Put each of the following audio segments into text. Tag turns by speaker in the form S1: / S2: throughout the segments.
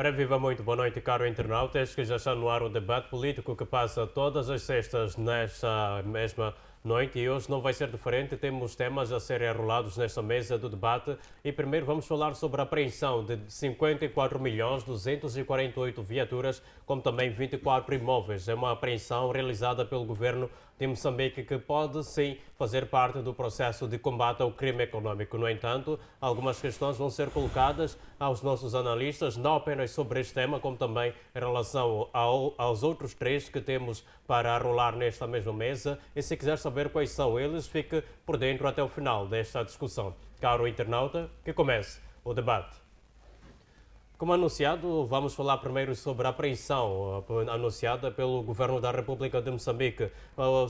S1: Ora, viva muito, boa noite, caro internauta. Este que já está no ar o debate político que passa todas as sextas nesta mesma noite e hoje não vai ser diferente. Temos temas a serem arrolados nesta mesa do debate e primeiro vamos falar sobre a apreensão de 54 milhões 248 viaturas, como também 24 imóveis. É uma apreensão realizada pelo governo de Moçambique que pode sim fazer parte do processo de combate ao crime econômico. No entanto, algumas questões vão ser colocadas aos nossos analistas, não apenas sobre este tema, como também em relação aos outros três que temos para arrolar nesta mesma mesa. E se quiser saber quais são eles, fique por dentro até o final desta discussão. Caro internauta, que comece o debate. Como anunciado, vamos falar primeiro sobre a apreensão anunciada pelo Governo da República de Moçambique.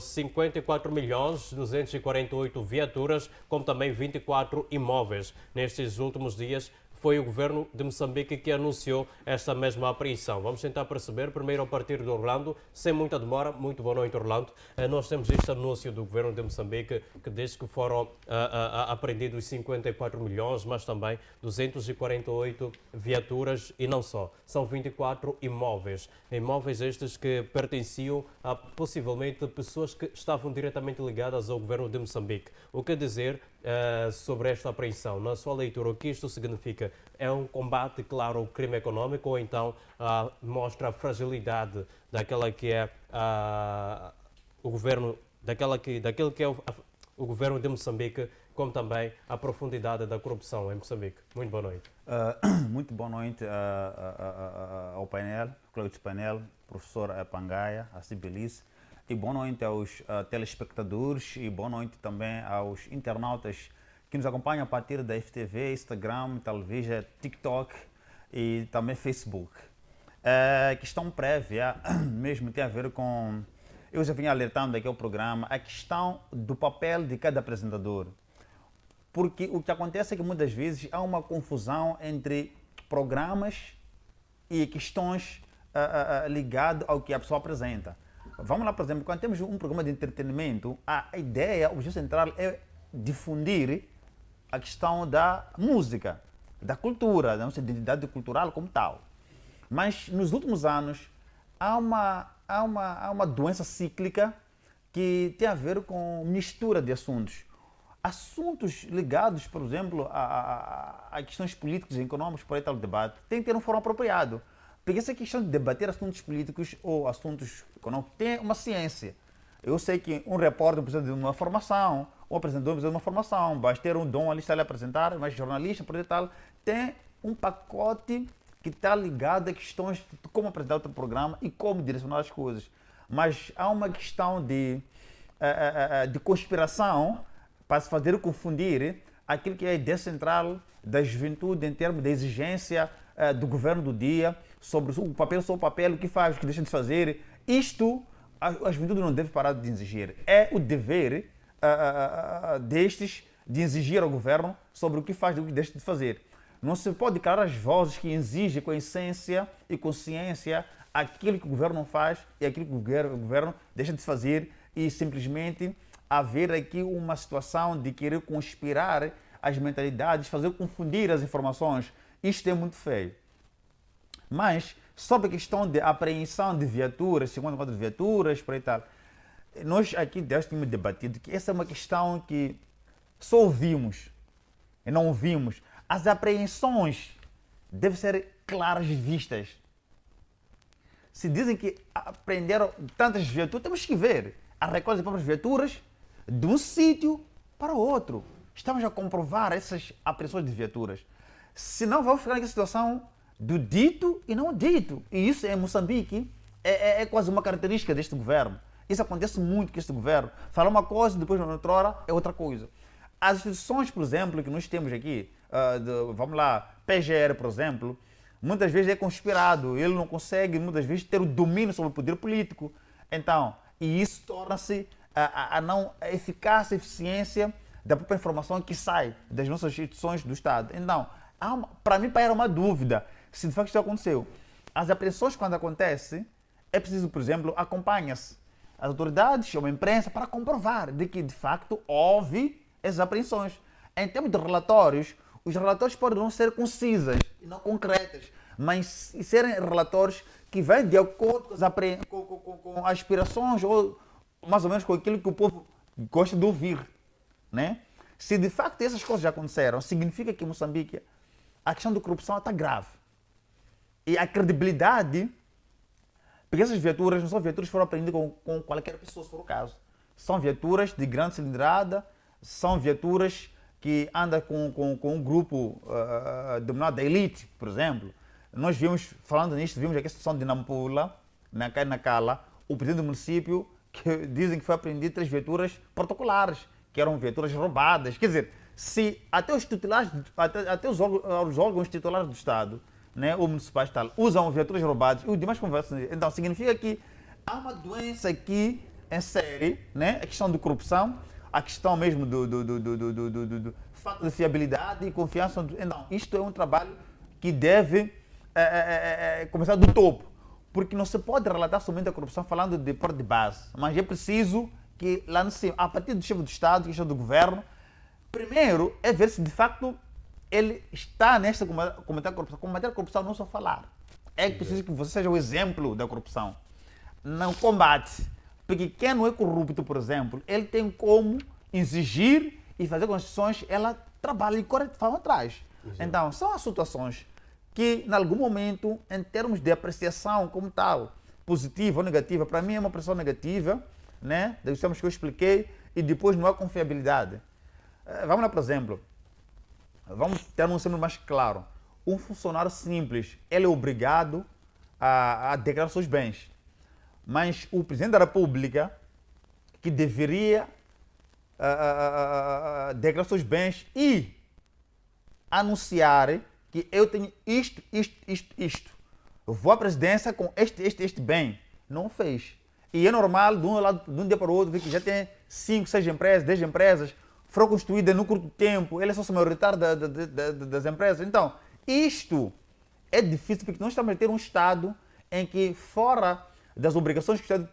S1: 54 milhões 248 viaturas, como também 24 imóveis. Nestes últimos dias, foi o Governo de Moçambique que anunciou esta mesma apreensão. Vamos tentar perceber, primeiro a partir de Orlando, sem muita demora. Muito boa noite, Orlando. Nós temos este anúncio do Governo de Moçambique que diz que foram apreendidos 54 milhões, mas também 248 viaturas e não só. São 24 imóveis. Imóveis estes que pertenciam a possivelmente pessoas que estavam diretamente ligadas ao Governo de Moçambique. O que dizer sobre esta apreensão? Na sua leitura, o que isto significa? É um combate, claro, ao crime econômico ou então mostra a fragilidade daquela que é o governo, daquele que é o governo de Moçambique, como também a profundidade da corrupção em Moçambique? Muito boa noite.
S2: Muito boa noite ao painel, colega de painel, professor Pangaia, a Sibelice. E boa noite aos telespectadores e boa noite também aos internautas que nos acompanham a partir da FTV, Instagram, televisão, TikTok e também Facebook. A questão prévia mesmo tem a ver com... Eu já vinha alertando aqui ao programa a questão do papel de cada apresentador. Porque o que acontece é que muitas vezes há uma confusão entre programas e questões ligadas ao que a pessoa apresenta. Vamos lá, por exemplo, quando temos um programa de entretenimento, a ideia, o objetivo central é difundir a questão da música, da cultura, da nossa identidade cultural como tal. Mas nos últimos anos há uma doença cíclica que tem a ver com mistura de assuntos. Assuntos ligados, por exemplo, a questões políticas e econômicas para tal debate tem que ter um fórum apropriado. Porque essa questão de debater assuntos políticos ou assuntos econômicos tem uma ciência. Eu sei que um repórter precisa de uma formação, um apresentador precisa de uma formação, basta ter um dom ali está ali a apresentar, mas jornalista, por tal, tem um pacote que está ligado a questões de como apresentar outro programa e como direcionar as coisas. Mas há uma questão de conspiração para se fazer confundir aquilo que é a ideia central da juventude em termos de exigência do governo do dia, sobre o papel, o que faz, o que deixa de fazer. Isto, a juventude não deve parar de exigir. É o dever destes de exigir ao governo sobre o que faz e o que deixa de fazer. Não se pode calar as vozes que exigem com essência e consciência aquilo que o governo faz e aquilo que o governo deixa de fazer e simplesmente haver aqui uma situação de querer conspirar as mentalidades, fazer confundir as informações. Isto é muito feio. Mas, sobre a questão de apreensão de viaturas, 54 viaturas, por aí tal, nós aqui tínhamos debatido que essa é uma questão que só ouvimos e não ouvimos. As apreensões devem ser claras vistas. Se dizem que apreenderam tantas viaturas, temos que ver a recolha de próprias viaturas de um sítio para o outro. Estamos a comprovar essas apreensões de viaturas. Senão vamos ficar naquela situação do dito e não dito. E isso em Moçambique é quase uma característica deste governo. Isso acontece muito com este governo. Fala uma coisa, depois na outra hora é outra coisa. As instituições, por exemplo, que nós temos aqui, vamos lá, PGR, por exemplo, muitas vezes é conspirado. Ele não consegue, muitas vezes, ter o domínio sobre o poder político. Então, e isso torna-se a eficácia, a eficiência da própria informação que sai das nossas instituições do Estado. Então, para mim, era uma dúvida se de facto isso aconteceu. As apreensões, quando acontecem, é preciso, por exemplo, acompanha-se as autoridades ou a imprensa para comprovar de que, de facto, houve essas apreensões. Em termos de relatórios, os relatórios podem não ser concisas e não concretas, mas serem relatórios que vêm de acordo com as aspirações ou mais ou menos com aquilo que o povo gosta de ouvir, né? Se de facto essas coisas já aconteceram, significa que em Moçambique a questão da corrupção está grave. E a credibilidade, porque essas viaturas não são viaturas que foram apreendidas com qualquer pessoa, se for o caso. São viaturas de grande cilindrada, são viaturas que andam com um grupo dominado da elite, por exemplo. Nós vimos, falando nisto, vimos aqui a situação de Nampula, na Cala, o presidente do município, que dizem que foi apreendido 3 viaturas protocolares, que eram viaturas roubadas. Quer dizer, se até os titulares, até os órgãos titulares do Estado, né, ou municipais tal, usam viaturas roubadas e os demais conversam, então significa que há uma doença aqui em série, né, a questão de corrupção, a questão mesmo do falta de fiabilidade e confiança. Então, isto é um trabalho que deve começar do topo, porque não se pode relatar somente a corrupção falando de parte de base, mas é preciso que lá no cima, a partir do chefe do Estado, que é o chefe do governo, primeiro é ver se de facto ele está nesta combater a corrupção. Combater a corrupção não é só falar, é preciso que você seja o exemplo da corrupção, não combate. Porque quem não é corrupto, por exemplo, ele tem como exigir e fazer com que as instituições ela trabalhem de forma atrás. Exato. Então, são as situações que, em algum momento, em termos de apreciação como tal, positiva ou negativa, para mim é uma apreciação negativa, né? Dos temas que eu expliquei, e depois não há confiabilidade. Vamos lá, por exemplo, vamos ter um exemplo mais claro. Um funcionário simples, ele é obrigado a declarar seus bens. Mas o presidente da República, que deveria declarar seus bens e anunciar que eu tenho isto, eu vou à presidência com este bem, não fez. E é normal, de um dia para o outro, ver que já tem 5, 6 empresas, 10 empresas, foram constituídas no curto tempo, ele é sócio maioritário das empresas. Então, isto é difícil, porque nós estamos a ter um Estado em que, fora das obrigações que o Estado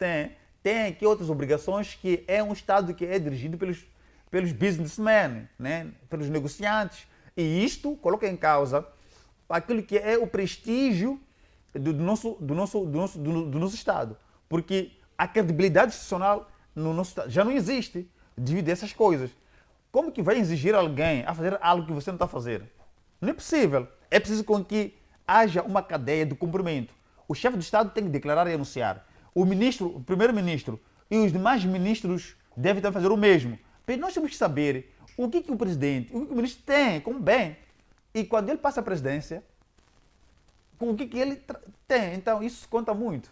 S2: tem aqui outras obrigações, que é um Estado que é dirigido pelos businessmen, né? Pelos negociantes. E isto coloca em causa aquilo que é o prestígio do nosso Estado. Porque a credibilidade institucional no nosso Estado já não existe devido a essas coisas. Como que vai exigir alguém a fazer algo que você não está a fazer? Não é possível. É preciso que haja uma cadeia de cumprimento. O chefe do Estado tem que declarar e anunciar. O primeiro-ministro e os demais ministros devem também fazer o mesmo. Mas nós temos que saber o que o presidente, o que o ministro tem como bem. E quando ele passa a presidência, com o que ele tem. Então, isso conta muito.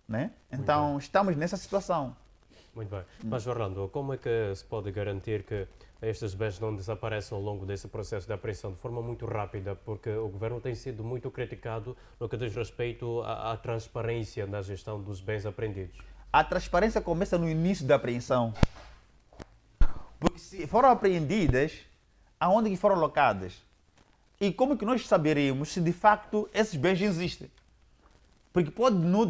S2: Né? Então, estamos nessa situação.
S1: Muito bem. Mas, Orlando, como é que se pode garantir que estes bens não desapareçam ao longo desse processo de apreensão de forma muito rápida? Porque o governo tem sido muito criticado no que diz respeito à transparência na gestão dos bens apreendidos.
S2: A transparência começa no início da apreensão. Porque se foram apreendidas, aonde que foram alocadas? E como que nós saberemos se de facto esses bens existem? Porque pode no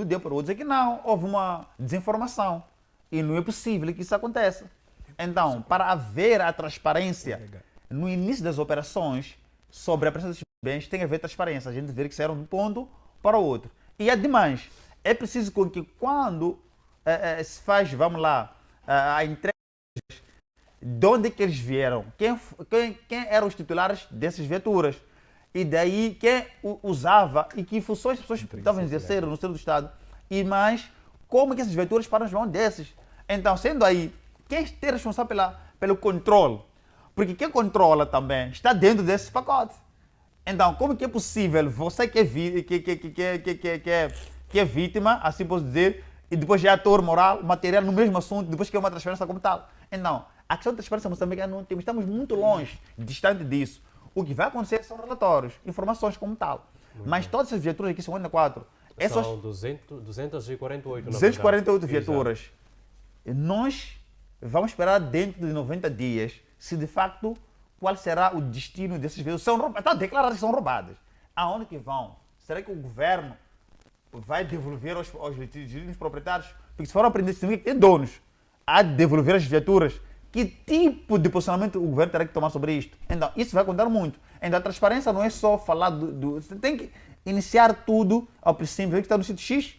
S2: dia para o outro dizer que não, houve uma desinformação. E não é possível que isso aconteça. Então, para haver a transparência no início das operações sobre a apreensão desses bens, tem que haver transparência. A gente vê que saíram de um ponto para o outro. E ademais, é preciso que quando se faz, vamos lá, a entrega, de onde é que eles vieram? Quem eram os titulares dessas viaturas? E daí quem usava e que funções as pessoas estavam a exercer no centro do Estado? E mais, como que essas viaturas param nas mãos desses? Então, sendo aí, quem é responsável pelo controle? Porque quem controla também está dentro desse pacote. Então, como que é possível você que é vítima, assim posso dizer, e depois é ator moral, material no mesmo assunto, depois que é uma transferência como tal? Então, a questão da transparência moçambicana não temos, estamos muito longe, distante disso. O que vai acontecer são relatórios, informações como tal. Mas todas essas viaturas aqui, 54,
S1: são 248,
S2: 248 viaturas. Exato. Nós vamos esperar dentro de 90 dias se de facto qual será o destino desses veículos. São roubadas, está declarado que são roubadas. Aonde que vão? Será que o governo vai devolver aos legítimos proprietários? Porque se foram apreendidos, significa que tem donos. Há de devolver as viaturas. Que tipo de posicionamento o governo terá que tomar sobre isto? Então, isso vai contar muito. Então a transparência não é só falar você tem que iniciar tudo ao princípio, ver que está no sítio X,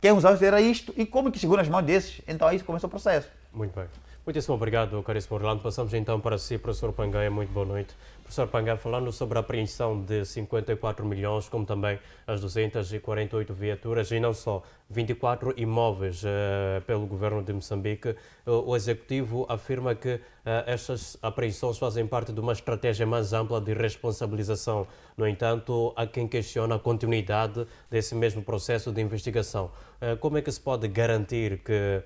S2: quem usava era isto e como que chegou nas mãos desses. Então aí começa o processo.
S1: Muito bem. Muitíssimo obrigado, caríssimo Orlando. Passamos então para si, professor Pangaia. Muito boa noite. Professor Pangaia, falando sobre a apreensão de 54 milhões, como também as 248 viaturas e não só, 24 imóveis pelo governo de Moçambique, o Executivo afirma que estas apreensões fazem parte de uma estratégia mais ampla de responsabilização. No entanto, há quem questiona a continuidade desse mesmo processo de investigação. Como é que se pode garantir que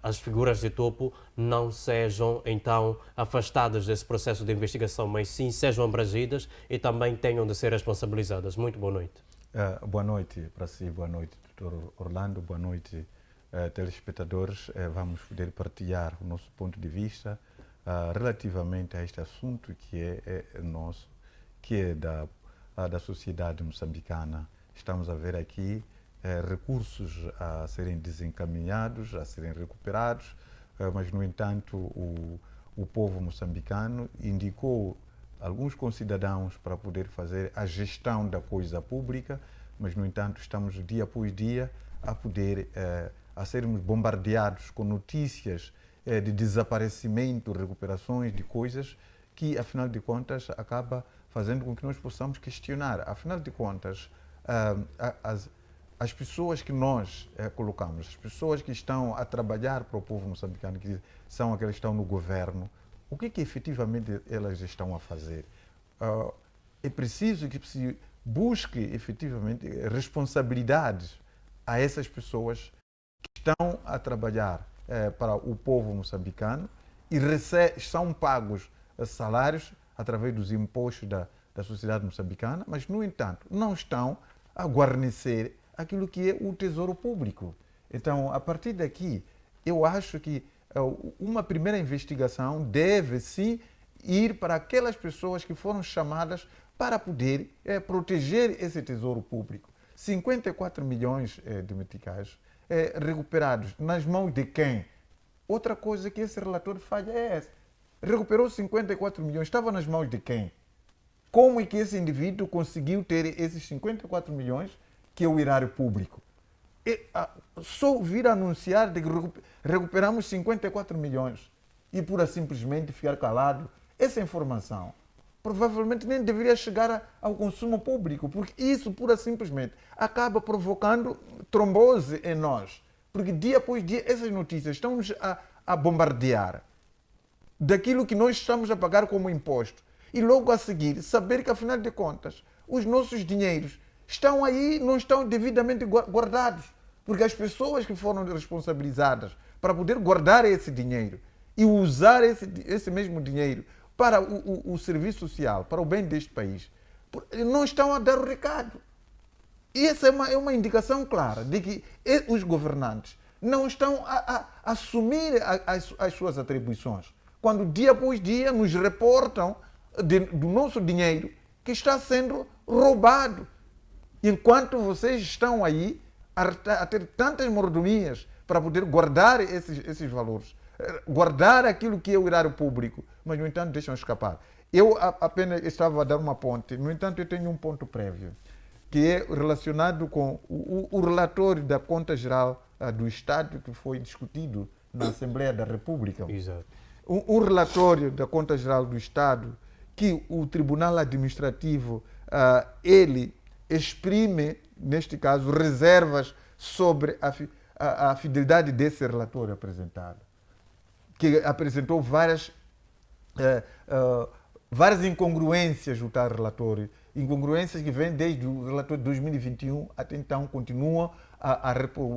S1: as figuras de topo não sejam então afastadas desse processo de investigação, mas sim sejam abrangidas e também tenham de ser responsabilizadas? Muito boa noite.
S3: Boa noite para si, boa noite, Dr. Orlando, boa noite, telespectadores. Vamos poder partilhar o nosso ponto de vista relativamente a este assunto que é nosso, que é da sociedade moçambicana. Estamos a ver aqui recursos a serem desencaminhados, a serem recuperados, mas, no entanto, o povo moçambicano indicou alguns concidadãos para poder fazer a gestão da coisa pública, mas, no entanto, estamos dia após dia a sermos bombardeados com notícias de desaparecimento, recuperações de coisas que, afinal de contas, acaba fazendo com que nós possamos questionar. Afinal de contas, as pessoas que nós colocamos, as pessoas que estão a trabalhar para o povo moçambicano, que são aqueles que estão no governo, o que efetivamente elas estão a fazer? É preciso que se busque efetivamente responsabilidades a essas pessoas que estão a trabalhar para o povo moçambicano e são pagos salários através dos impostos da sociedade moçambicana, mas, no entanto, não estão a guarnecer aquilo que é o tesouro público. Então, a partir daqui, eu acho que uma primeira investigação deve, sim, ir para aquelas pessoas que foram chamadas para poder proteger esse tesouro público. 54 milhões de meticais recuperados nas mãos de quem? Outra coisa que esse relatório falha é essa. Recuperou 54 milhões, estava nas mãos de quem? Como é que esse indivíduo conseguiu ter esses 54 milhões que é o erário público? Só vir anunciar de que recuperamos 54 milhões e pura simplesmente ficar calado, essa informação provavelmente nem deveria chegar ao consumo público, porque isso pura simplesmente acaba provocando trombose em nós, porque dia após dia essas notícias estão-nos a bombardear daquilo que nós estamos a pagar como imposto e logo a seguir saber que, afinal de contas, os nossos dinheiros estão aí, não estão devidamente guardados, porque as pessoas que foram responsabilizadas para poder guardar esse dinheiro e usar esse mesmo dinheiro para o serviço social, para o bem deste país, não estão a dar o recado. E essa é uma indicação clara de que os governantes não estão a assumir as suas atribuições, quando dia após dia nos reportam do nosso dinheiro que está sendo roubado. Enquanto vocês estão aí a ter tantas mordomias para poder guardar esses valores, guardar aquilo que é o erário público, mas, no entanto, deixam escapar. Eu apenas estava a dar uma ponte, no entanto, eu tenho um ponto prévio, que é relacionado com o relatório da Conta Geral do Estado que foi discutido na Assembleia da República.
S1: Exato.
S3: Um relatório da Conta Geral do Estado que o Tribunal Administrativo, ele exprime, neste caso, reservas sobre a fidelidade desse relatório apresentado, que apresentou várias incongruências no tal relatório, incongruências que vêm desde o relatório de 2021 até então, continuam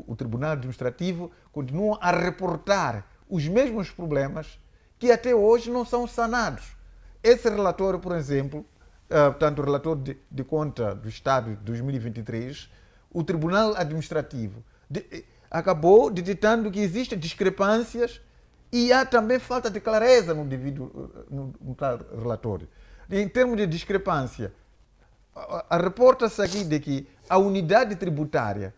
S3: o Tribunal Administrativo continua a reportar os mesmos problemas que até hoje não são sanados. Esse relatório, por exemplo, portanto, o relatório de conta do Estado de 2023, o Tribunal Administrativo acabou detectando que existem discrepâncias e há também falta de clareza no tal relatório. Em termos de discrepância, reporta-se aqui de que a unidade tributária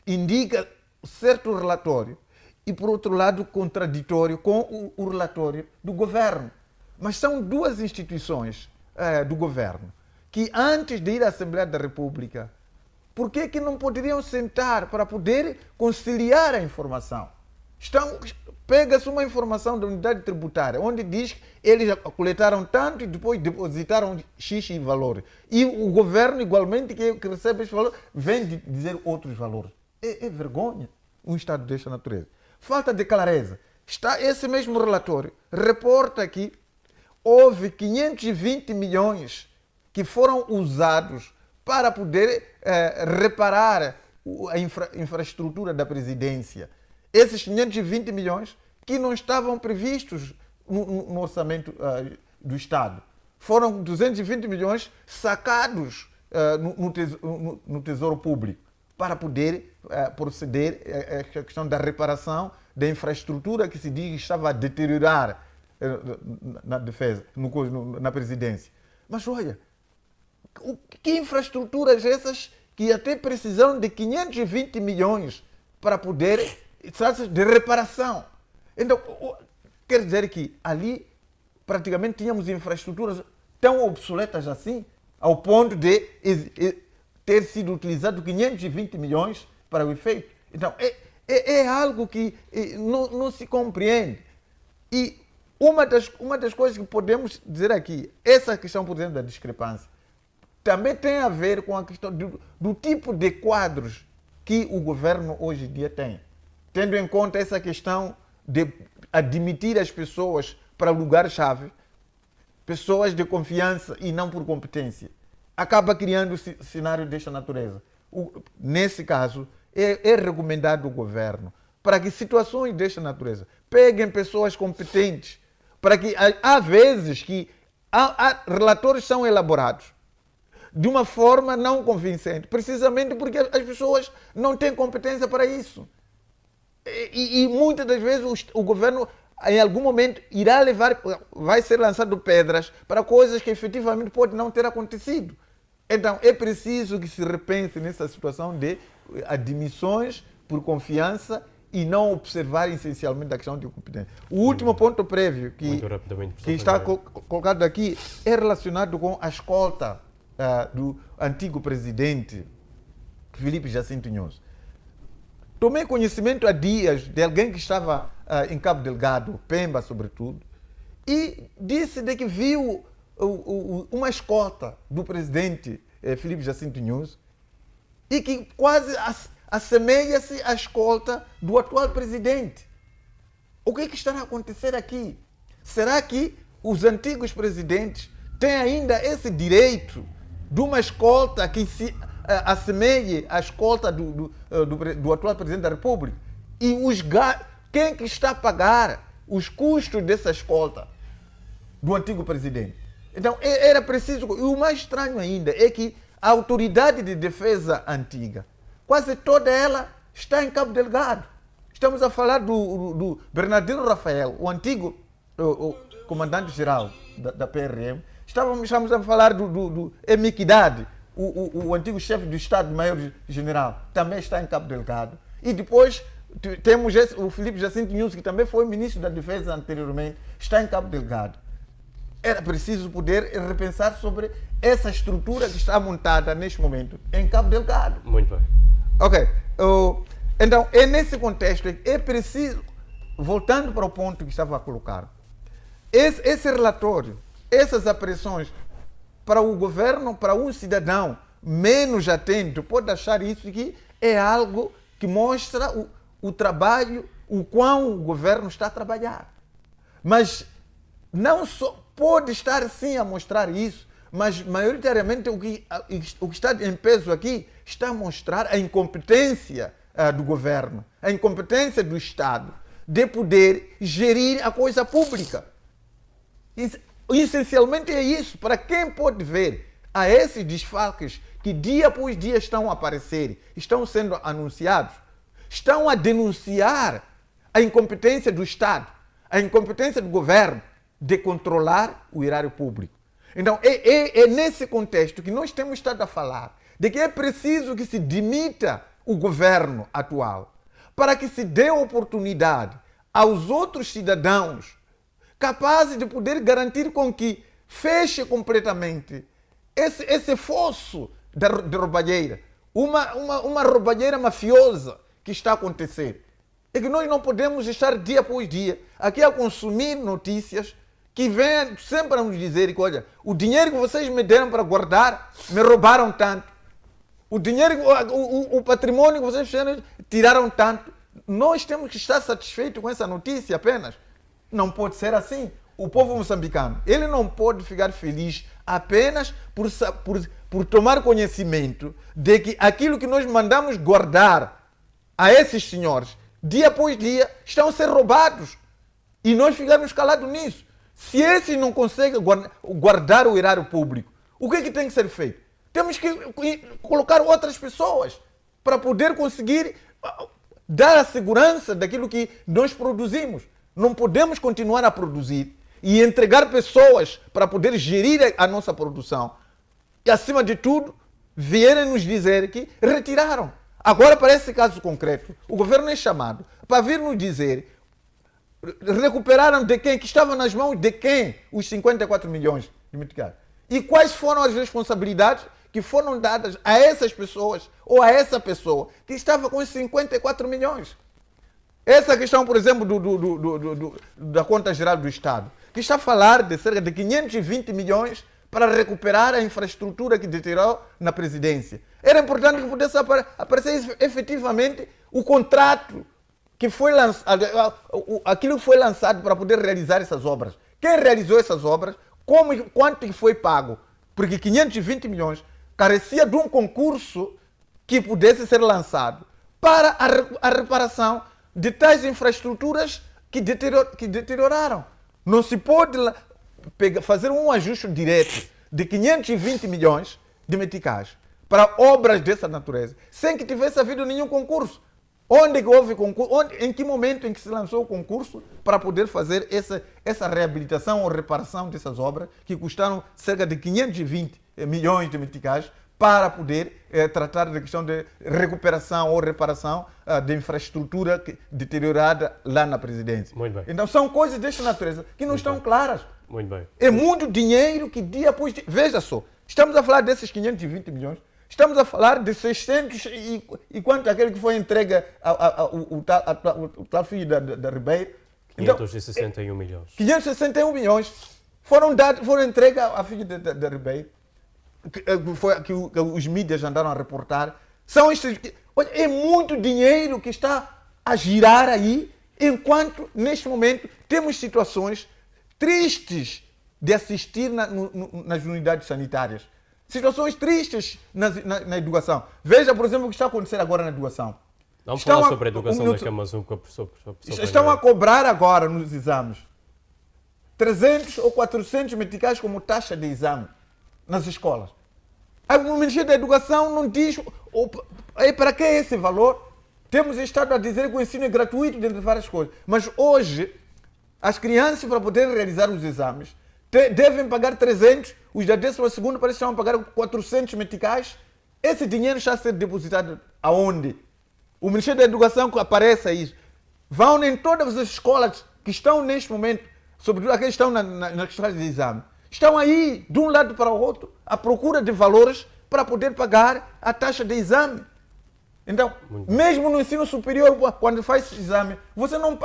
S3: indica certo relatório e, por outro lado, contraditório com o relatório do governo. Mas são duas instituições
S4: do governo, que antes de ir à Assembleia da República, por que não poderiam sentar para poder conciliar a informação? Pega-se uma informação da unidade tributária, onde diz que eles coletaram tanto e depois depositaram X valor. E o governo, igualmente, que recebe esse valor, vem dizer outros valores. É vergonha um Estado desta natureza. Falta de clareza. Esse mesmo relatório reporta que houve 520 milhões que foram usados para poder reparar a infraestrutura da presidência. Esses 520 milhões que não estavam previstos no orçamento do Estado. Foram 220 milhões sacados no Tesouro Público para poder proceder à questão da reparação da infraestrutura que se diz que estava a deteriorar na defesa, na presidência. Mas olha, que infraestruturas essas que até precisaram de 520 milhões para poder de reparação. Então, quer dizer que ali praticamente tínhamos infraestruturas tão obsoletas assim, ao ponto de ter sido utilizado 520 milhões para o efeito. Então, é algo que não se compreende. E uma das coisas que podemos dizer aqui, essa questão, por exemplo, da discrepância, também tem a ver com a questão do tipo de quadros que o governo hoje em dia tem. Tendo em conta essa questão de admitir as pessoas para lugar-chave, pessoas de confiança e não por competência, acaba criando cenário desta natureza. Nesse caso, é recomendado ao governo para que situações desta natureza peguem pessoas competentes, para que há vezes que relatórios são elaborados de uma forma não convincente, precisamente porque as pessoas não têm competência para isso. E muitas das vezes o governo, em algum momento, vai ser lançado pedras para coisas que efetivamente podem não ter acontecido. Então, é preciso que se repense nessa situação de admissões por confiança e não observar essencialmente a questão de competência. O último ponto prévio que está colocado aqui é relacionado com a escolta do antigo presidente Filipe Jacinto Inhoso. Tomei conhecimento há dias de alguém que estava em Cabo Delgado, Pemba sobretudo, e disse de que viu uma escolta do presidente Filipe Jacinto Inhoso e que quase assemelha-se à escolta do atual presidente. O que estará a acontecer aqui? Será que os antigos presidentes têm ainda esse direito de uma escolta que se assemelhe à escolta do atual presidente da República? E quem que está a pagar os custos dessa escolta do antigo presidente? Então, era preciso... E o mais estranho ainda é que a autoridade de defesa antiga, quase toda ela está em Cabo Delgado. Estamos a falar do Bernardino Rafael, o antigo comandante-geral da PRM. Estamos a falar do Emiquidade, o antigo chefe do Estado-Maior-General, também está em Cabo Delgado. E depois temos o Filipe Jacinto Inhoso, que também foi ministro da Defesa anteriormente, está em Cabo Delgado. Era preciso poder repensar sobre essa estrutura que está montada neste momento em Cabo Delgado.
S1: Muito bem.
S4: Ok. Então, é nesse contexto que é preciso, voltando para o ponto que estava a colocar, esse relatório, essas apreensões para o governo, para um cidadão menos atento, pode achar isso que é algo que mostra o trabalho, o quão o governo está a trabalhar. Mas não só pode estar sim a mostrar isso, mas maioritariamente o que está em peso aqui está a mostrar a incompetência do governo, a incompetência do Estado de poder gerir a coisa pública. Essencialmente é isso. Para quem pode ver a esses desfalques que dia após dia estão a aparecer, estão sendo anunciados, estão a denunciar a incompetência do Estado, a incompetência do governo de controlar o erário público. Então, é nesse contexto que nós temos estado a falar de que é preciso que se dimita o governo atual para que se dê oportunidade aos outros cidadãos capazes de poder garantir com que feche completamente esse fosso de roubalheira, uma roubalheira mafiosa que está a acontecer. É que nós não podemos estar dia após dia aqui a consumir notícias que vêm sempre a nos dizer que, olha, o dinheiro que vocês me deram para guardar, me roubaram tanto. O dinheiro, o patrimônio que vocês fizeram, tiraram tanto. Nós temos que estar satisfeitos com essa notícia apenas. Não pode ser assim. O povo moçambicano, ele não pode ficar feliz apenas por tomar conhecimento de que aquilo que nós mandamos guardar a esses senhores, dia após dia, estão a ser roubados. E nós ficamos calados nisso. Se esses não conseguem guardar o erário público, o que é que tem que ser feito? Temos que colocar outras pessoas para poder conseguir dar a segurança daquilo que nós produzimos. Não podemos continuar a produzir e entregar pessoas para poder gerir a nossa produção. E, acima de tudo, vierem nos dizer que retiraram. Agora, para esse caso concreto, o governo é chamado para vir nos dizer recuperaram de quem? Que estava nas mãos de quem? Os 54 milhões de meticais. E quais foram as responsabilidades que foram dadas a essas pessoas ou a essa pessoa que estava com os 54 milhões? Essa questão, por exemplo, da conta geral do Estado, que está a falar de cerca de 520 milhões para recuperar a infraestrutura que deteriorou na presidência. Era importante que pudesse aparecer efetivamente o contrato que foi lançado, aquilo que foi lançado para poder realizar essas obras. Quem realizou essas obras, quanto foi pago? Porque 520 milhões carecia de um concurso que pudesse ser lançado para a reparação de tais infraestruturas que deterioraram. Não se pode fazer um ajuste direto de 520 milhões de meticais para obras dessa natureza, sem que tivesse havido nenhum concurso. Onde que houve concurso? Em que momento em que se lançou o concurso para poder fazer essa reabilitação ou reparação dessas obras que custaram cerca de 520 milhões de meticais para poder tratar da questão de recuperação ou reparação de infraestrutura deteriorada lá na presidência.
S1: Muito bem.
S4: Então são coisas desta natureza que não estão claras.
S1: Muito bem.
S4: É muito dinheiro que dia após dia... Veja só, estamos a falar desses 520 milhões, estamos a falar de 600 e quanto aquele que foi entregue ao tal filho da Ribeiro.
S1: 561 milhões.
S4: 561 milhões foram entregues à filha da Ribeiro, que os mídias andaram a reportar. Olha, é muito dinheiro que está a girar aí, enquanto neste momento temos situações tristes de assistir nas unidades sanitárias. Situações tristes na educação. Veja, por exemplo, o que está a acontecer agora na educação.
S1: Vamos falar sobre a educação daqui a mais um com a professora.
S4: Estão a cobrar agora nos exames 300 ou 400 meticais como taxa de exame nas escolas. O Ministério da Educação não diz para que é esse valor. Temos estado a dizer que o ensino é gratuito, dentre várias coisas. Mas hoje, as crianças, para poderem realizar os exames, devem pagar 300, os da 12ª parece que estão a pagar 400 meticais. Esse dinheiro está a ser depositado aonde? O Ministério da Educação que aparece isso. Vão em todas as escolas que estão neste momento, sobretudo aqueles que estão nas escolas de exame, estão aí, de um lado para o outro, à procura de valores para poder pagar a taxa de exame. Então, mesmo no ensino superior, quando faz exame, você não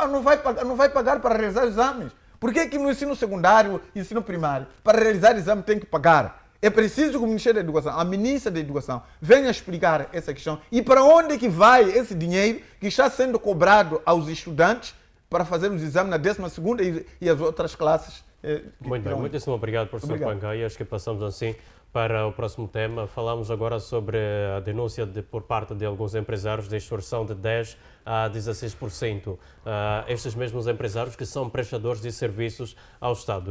S4: vai pagar para realizar exames. Por que no ensino secundário, ensino primário, para realizar exame tem que pagar? É preciso que o Ministério da Educação, a Ministra da Educação, venha explicar essa questão. E para onde que vai esse dinheiro que está sendo cobrado aos estudantes para fazer os exames na 12ª e as outras classes?
S1: Muito bem, muitíssimo obrigado, professor Pangai. Acho que passamos assim para o próximo tema. Falamos agora sobre a denúncia por parte de alguns empresários de extorsão de 10% a 16%. Estes mesmos empresários que são prestadores de serviços ao Estado.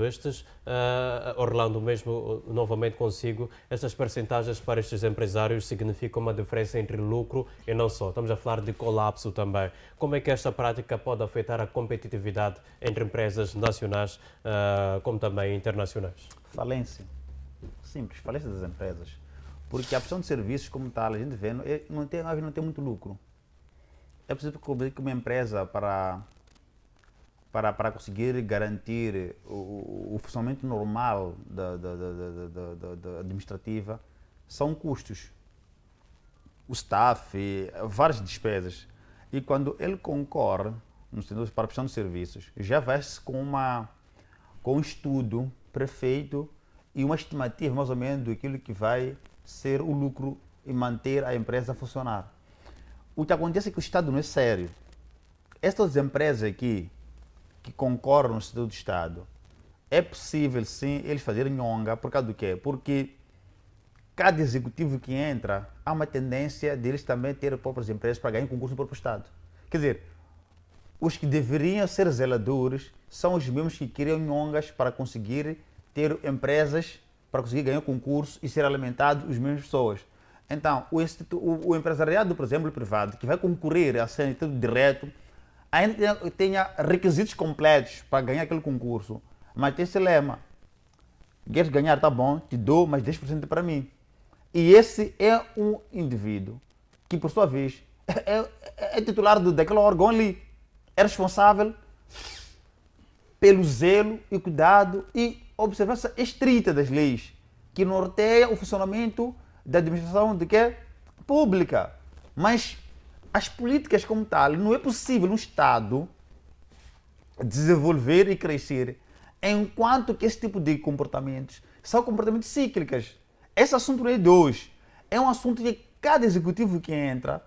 S1: Orlando, mesmo novamente consigo, estas percentagens para estes empresários significam uma diferença entre lucro e não só. Estamos a falar de colapso também. Como é que esta prática pode afetar a competitividade entre empresas nacionais como também internacionais?
S2: Falência. Simples, falência das empresas. Porque a prestação de serviços como tal, a gente vê, não tem muito lucro. É preciso que uma empresa, para para conseguir garantir o funcionamento normal da administrativa são custos. O staff, várias despesas. E quando ele concorre no sentido para a prestação de serviços, já vai-se com um estudo prefeito e uma estimativa mais ou menos daquilo que vai ser o lucro e manter a empresa a funcionar. O que acontece é que o Estado não é sério. Estas empresas aqui que concorrem no setor do Estado, é possível sim eles fazerem nhonga. Por causa do quê? Porque cada executivo que entra, há uma tendência deles também ter próprias empresas para ganhar concurso no próprio Estado. Quer dizer, os que deveriam ser zeladores são os mesmos que criam nhongas para conseguir ter empresas, para conseguir ganhar concurso e ser alimentados as mesmas pessoas. Então, o empresariado, por exemplo, privado, que vai concorrer a ser direto, ainda tenha requisitos completos para ganhar aquele concurso, mas tem esse lema: queres ganhar, tá bom, te dou mais 10% para mim. E esse é um indivíduo que, por sua vez, é titular daquele órgão ali, é responsável pelo zelo e cuidado e observância estrita das leis que norteia o funcionamento da administração de quê? Pública. Mas as políticas como tal, não é possível um Estado desenvolver e crescer enquanto que esse tipo de comportamentos são comportamentos cíclicos. Esse assunto não é de hoje. É um assunto que cada executivo que entra,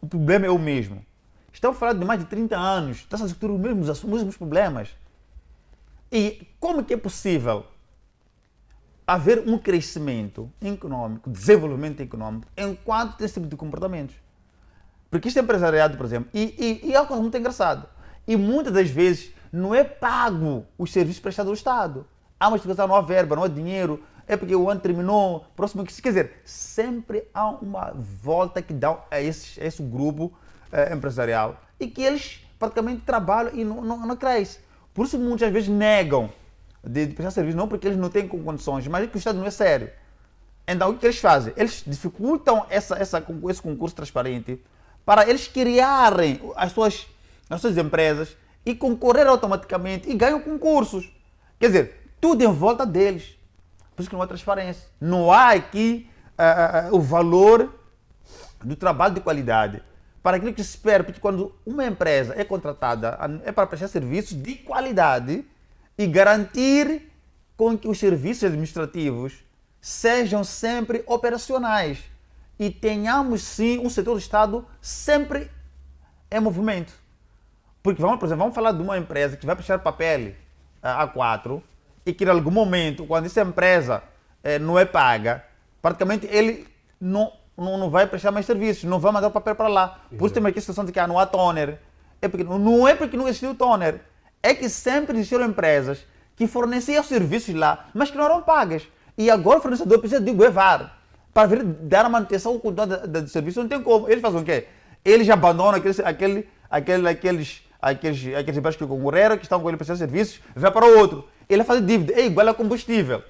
S2: o problema é o mesmo. Estamos falando de mais de 30 anos, dessas estruturas, os mesmos problemas. E como que é possível haver um crescimento econômico, desenvolvimento econômico, enquanto tem esse tipo de comportamentos? Porque este empresariado, por exemplo, e é uma coisa muito engraçada, e muitas das vezes não é pago os serviços prestados ao Estado. Há uma explicação, não há verba, não há dinheiro, é porque o ano terminou, próximo que... Quer dizer, sempre há uma volta que dá a esse grupo empresarial e que eles praticamente trabalham e não crescem. Por isso muitas vezes negam de prestar serviço, não porque eles não têm condições, mas é que o Estado não é sério. Então o que eles fazem? Eles dificultam esse concurso transparente para eles criarem as suas empresas e concorrer automaticamente e ganham concursos. Quer dizer, tudo em volta deles. Por isso que não há transparência. Não há aqui o valor do trabalho de qualidade. Para aquilo que se espera, porque quando uma empresa é contratada, é para prestar serviços de qualidade e garantir com que os serviços administrativos sejam sempre operacionais e tenhamos sim um setor do Estado sempre em movimento. Porque, por exemplo, vamos falar de uma empresa que vai prestar papel A4 e que em algum momento, quando essa empresa não é paga, praticamente ele não vai prestar mais serviços, não vai mandar o papel para lá. Por isso tem aqui a situação de que não há toner. Não é porque não existiu toner, é que sempre existiram empresas que forneciam serviços lá, mas que não eram pagas. E agora o fornecedor precisa de governar para vir dar a manutenção ao controle do serviço. Não tem como. Eles fazem o quê? Eles abandonam aqueles empresas que concorreram, que estão com ele para prestar serviços, vai para o outro. Ele faz dívida, é igual a combustível.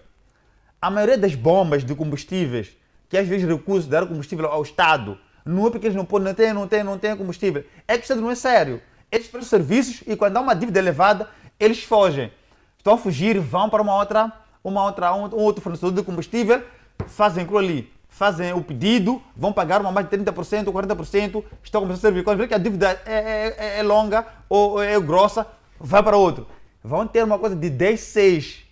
S2: A maioria das bombas de combustíveis que às vezes recusam dar combustível ao Estado, não é porque eles não têm combustível, é que o Estado não é sério. Eles prestam serviços e quando há uma dívida elevada, eles fogem. Estão a fugir, vão para um outro fornecedor de combustível, fazem aquilo ali, fazem o pedido, vão pagar mais de 30% ou 40%, estão a começar a servir. Quando vê que a dívida é longa ou é grossa, vai para outro. Vão ter uma coisa de 10, 6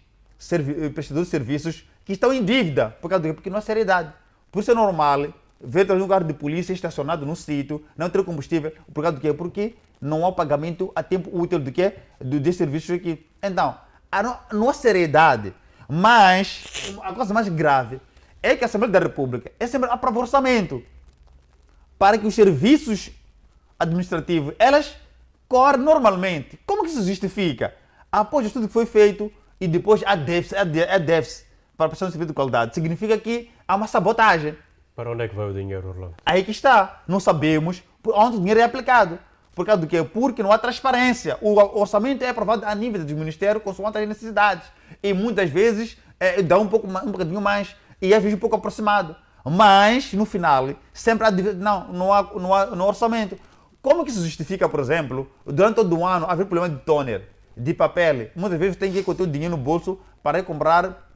S2: prestadores de serviços que estão em dívida, porque não há seriedade. Por isso é normal ver um carro de polícia estacionado num sítio, não ter combustível, por causa do quê? Porque não há pagamento a tempo útil do quê? De serviços aqui. Então, não há seriedade, mas a coisa mais grave é que a Assembleia da República é sempre aprova orçamento para que os serviços administrativos, elas correm normalmente. Como que isso justifica? Após o estudo que foi feito e depois há déficit para a prestação de serviço de qualidade, significa que há uma sabotagem.
S1: Para onde é que vai o dinheiro, Orlando?
S2: Aí que está. Não sabemos onde o dinheiro é aplicado. Por causa do quê? Porque não há transparência. O orçamento é aprovado a nível do Ministério consoante as necessidades. E muitas vezes dá um bocadinho mais e às vezes um pouco aproximado. Mas, no final, sempre há não há orçamento. como que se justifica, por exemplo, durante todo o ano haver problema de toner, de papel? Muitas vezes tem que ir com o teu dinheiro no bolso para ir comprar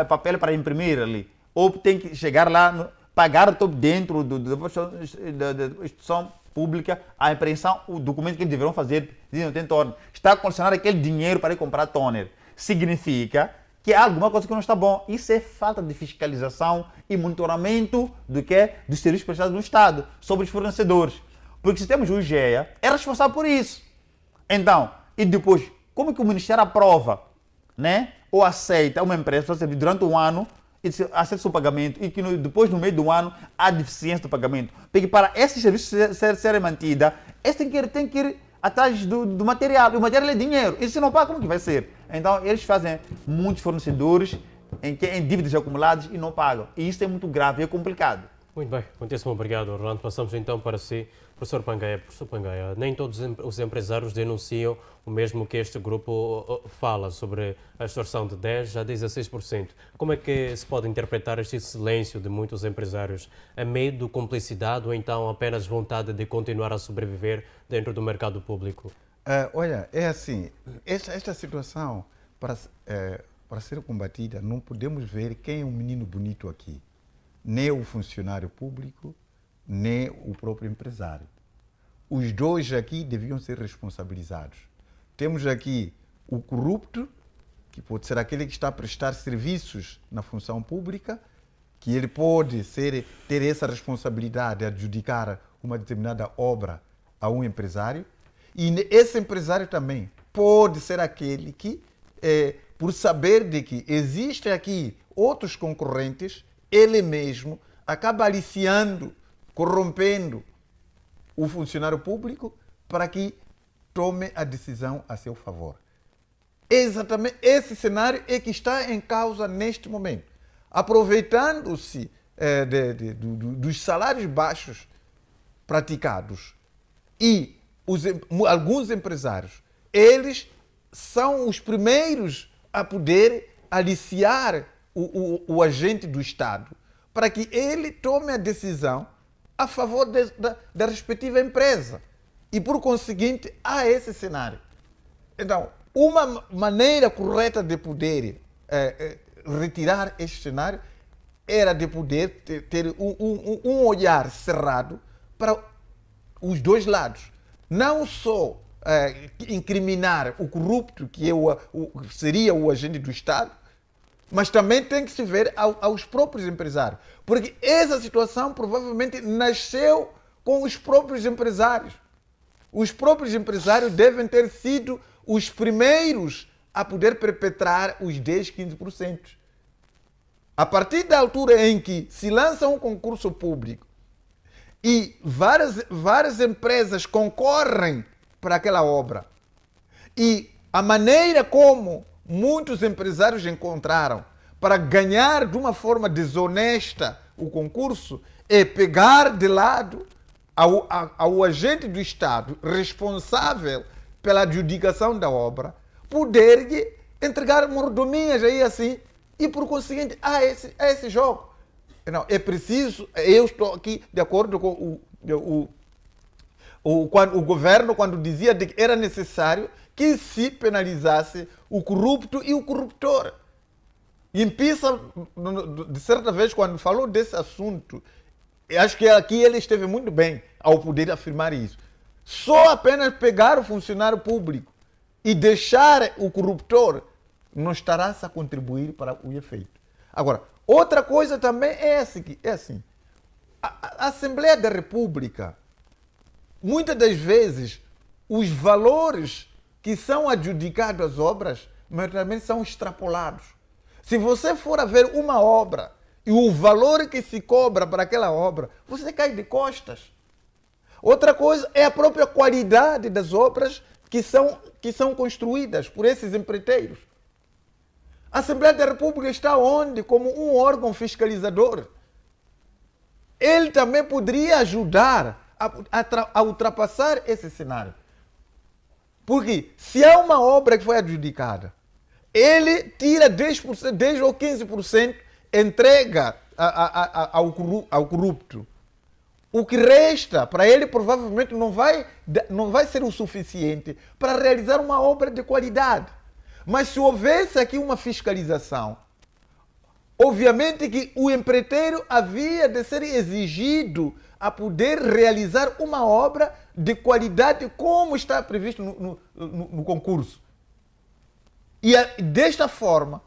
S2: papel para imprimir ali. Ou tem que chegar lá, pagar dentro da instituição pública a impressão, o documento que eles deverão fazer, não tem toner. Está a condicionar aquele dinheiro para ir comprar toner. Significa que há alguma coisa que não está bom. Isso é falta de fiscalização e monitoramento dos serviços prestados no Estado sobre os fornecedores. Porque se temos o IGEA, é responsável por isso. Então, e depois, como que o Ministério aprova, né? Ou aceita uma empresa para servir durante um ano e aceita o seu pagamento e que depois, no meio do ano, há deficiência do pagamento. Porque para esses serviços serem mantidos, eles têm que ir atrás do material. E o material é dinheiro. E se não paga, como que vai ser? Então, eles fazem muitos fornecedores em dívidas acumuladas e não pagam. E isso é muito grave e é complicado.
S1: Muito bem, muitíssimo obrigado, Orlando. Passamos então para si, professor Pangaia. Professor Pangaia, nem todos os empresários denunciam o mesmo que este grupo fala sobre a extorsão de 10% a 16%. Como é que se pode interpretar este silêncio de muitos empresários? É medo, cumplicidade ou então apenas vontade de continuar a sobreviver dentro do mercado público?
S4: Olha, é assim, esta situação, para ser combatida, não podemos ver quem é o menino bonito aqui. Nem o funcionário público, nem o próprio empresário. Os dois aqui deviam ser responsabilizados. Temos aqui o corrupto, que pode ser aquele que está a prestar serviços na função pública, que ele pode ter essa responsabilidade de adjudicar uma determinada obra a um empresário, e esse empresário também pode ser aquele que, por saber de que existem aqui outros concorrentes, ele mesmo acaba aliciando, corrompendo o funcionário público para que tome a decisão a seu favor. Exatamente esse cenário é que está em causa neste momento. Aproveitando-se dos salários baixos praticados e alguns empresários, eles são os primeiros a poder aliciar o agente do Estado para que ele tome a decisão a favor da respectiva empresa. E, por conseguinte, há esse cenário. Então, uma maneira correta de poder retirar este cenário era de poder ter um olhar cerrado para os dois lados. Não só incriminar o corrupto, que seria o agente do Estado, mas também tem que se ver aos próprios empresários. Porque essa situação provavelmente nasceu com os próprios empresários. Os próprios empresários devem ter sido os primeiros a poder perpetrar os 10, 15%. A partir da altura em que se lança um concurso público e várias empresas concorrem para aquela obra, e a maneira como muitos empresários encontraram para ganhar de uma forma desonesta o concurso é pegar de lado ao agente do Estado responsável pela adjudicação da obra, poder entregar mordomias aí assim, e por conseguinte a esse jogo. Não, é preciso, eu estou aqui de acordo com o governo quando dizia que era necessário que se penalizasse o corrupto e o corruptor. E Mpisa, de certa vez, quando falou desse assunto, acho que aqui ele esteve muito bem ao poder afirmar isso. Só apenas pegar o funcionário público e deixar o corruptor não estará a contribuir para o efeito. Agora, outra coisa também é assim. A Assembleia da República, muitas das vezes, os valores que são adjudicados às obras, maioritariamente são extrapolados. Se você for a ver uma obra e o valor que se cobra para aquela obra, você cai de costas. Outra coisa é a própria qualidade das obras que são construídas por esses empreiteiros. A Assembleia da República está onde? Como um órgão fiscalizador. Ele também poderia ajudar a ultrapassar esse cenário. Porque se há uma obra que foi adjudicada, ele tira 10%, 10 ou 15%, entrega ao corrupto. o que resta para ele provavelmente não vai ser o suficiente para realizar uma obra de qualidade. Mas se houvesse aqui uma fiscalização, obviamente que o empreiteiro havia de ser exigido a poder realizar uma obra de qualidade como está previsto no concurso. E desta forma,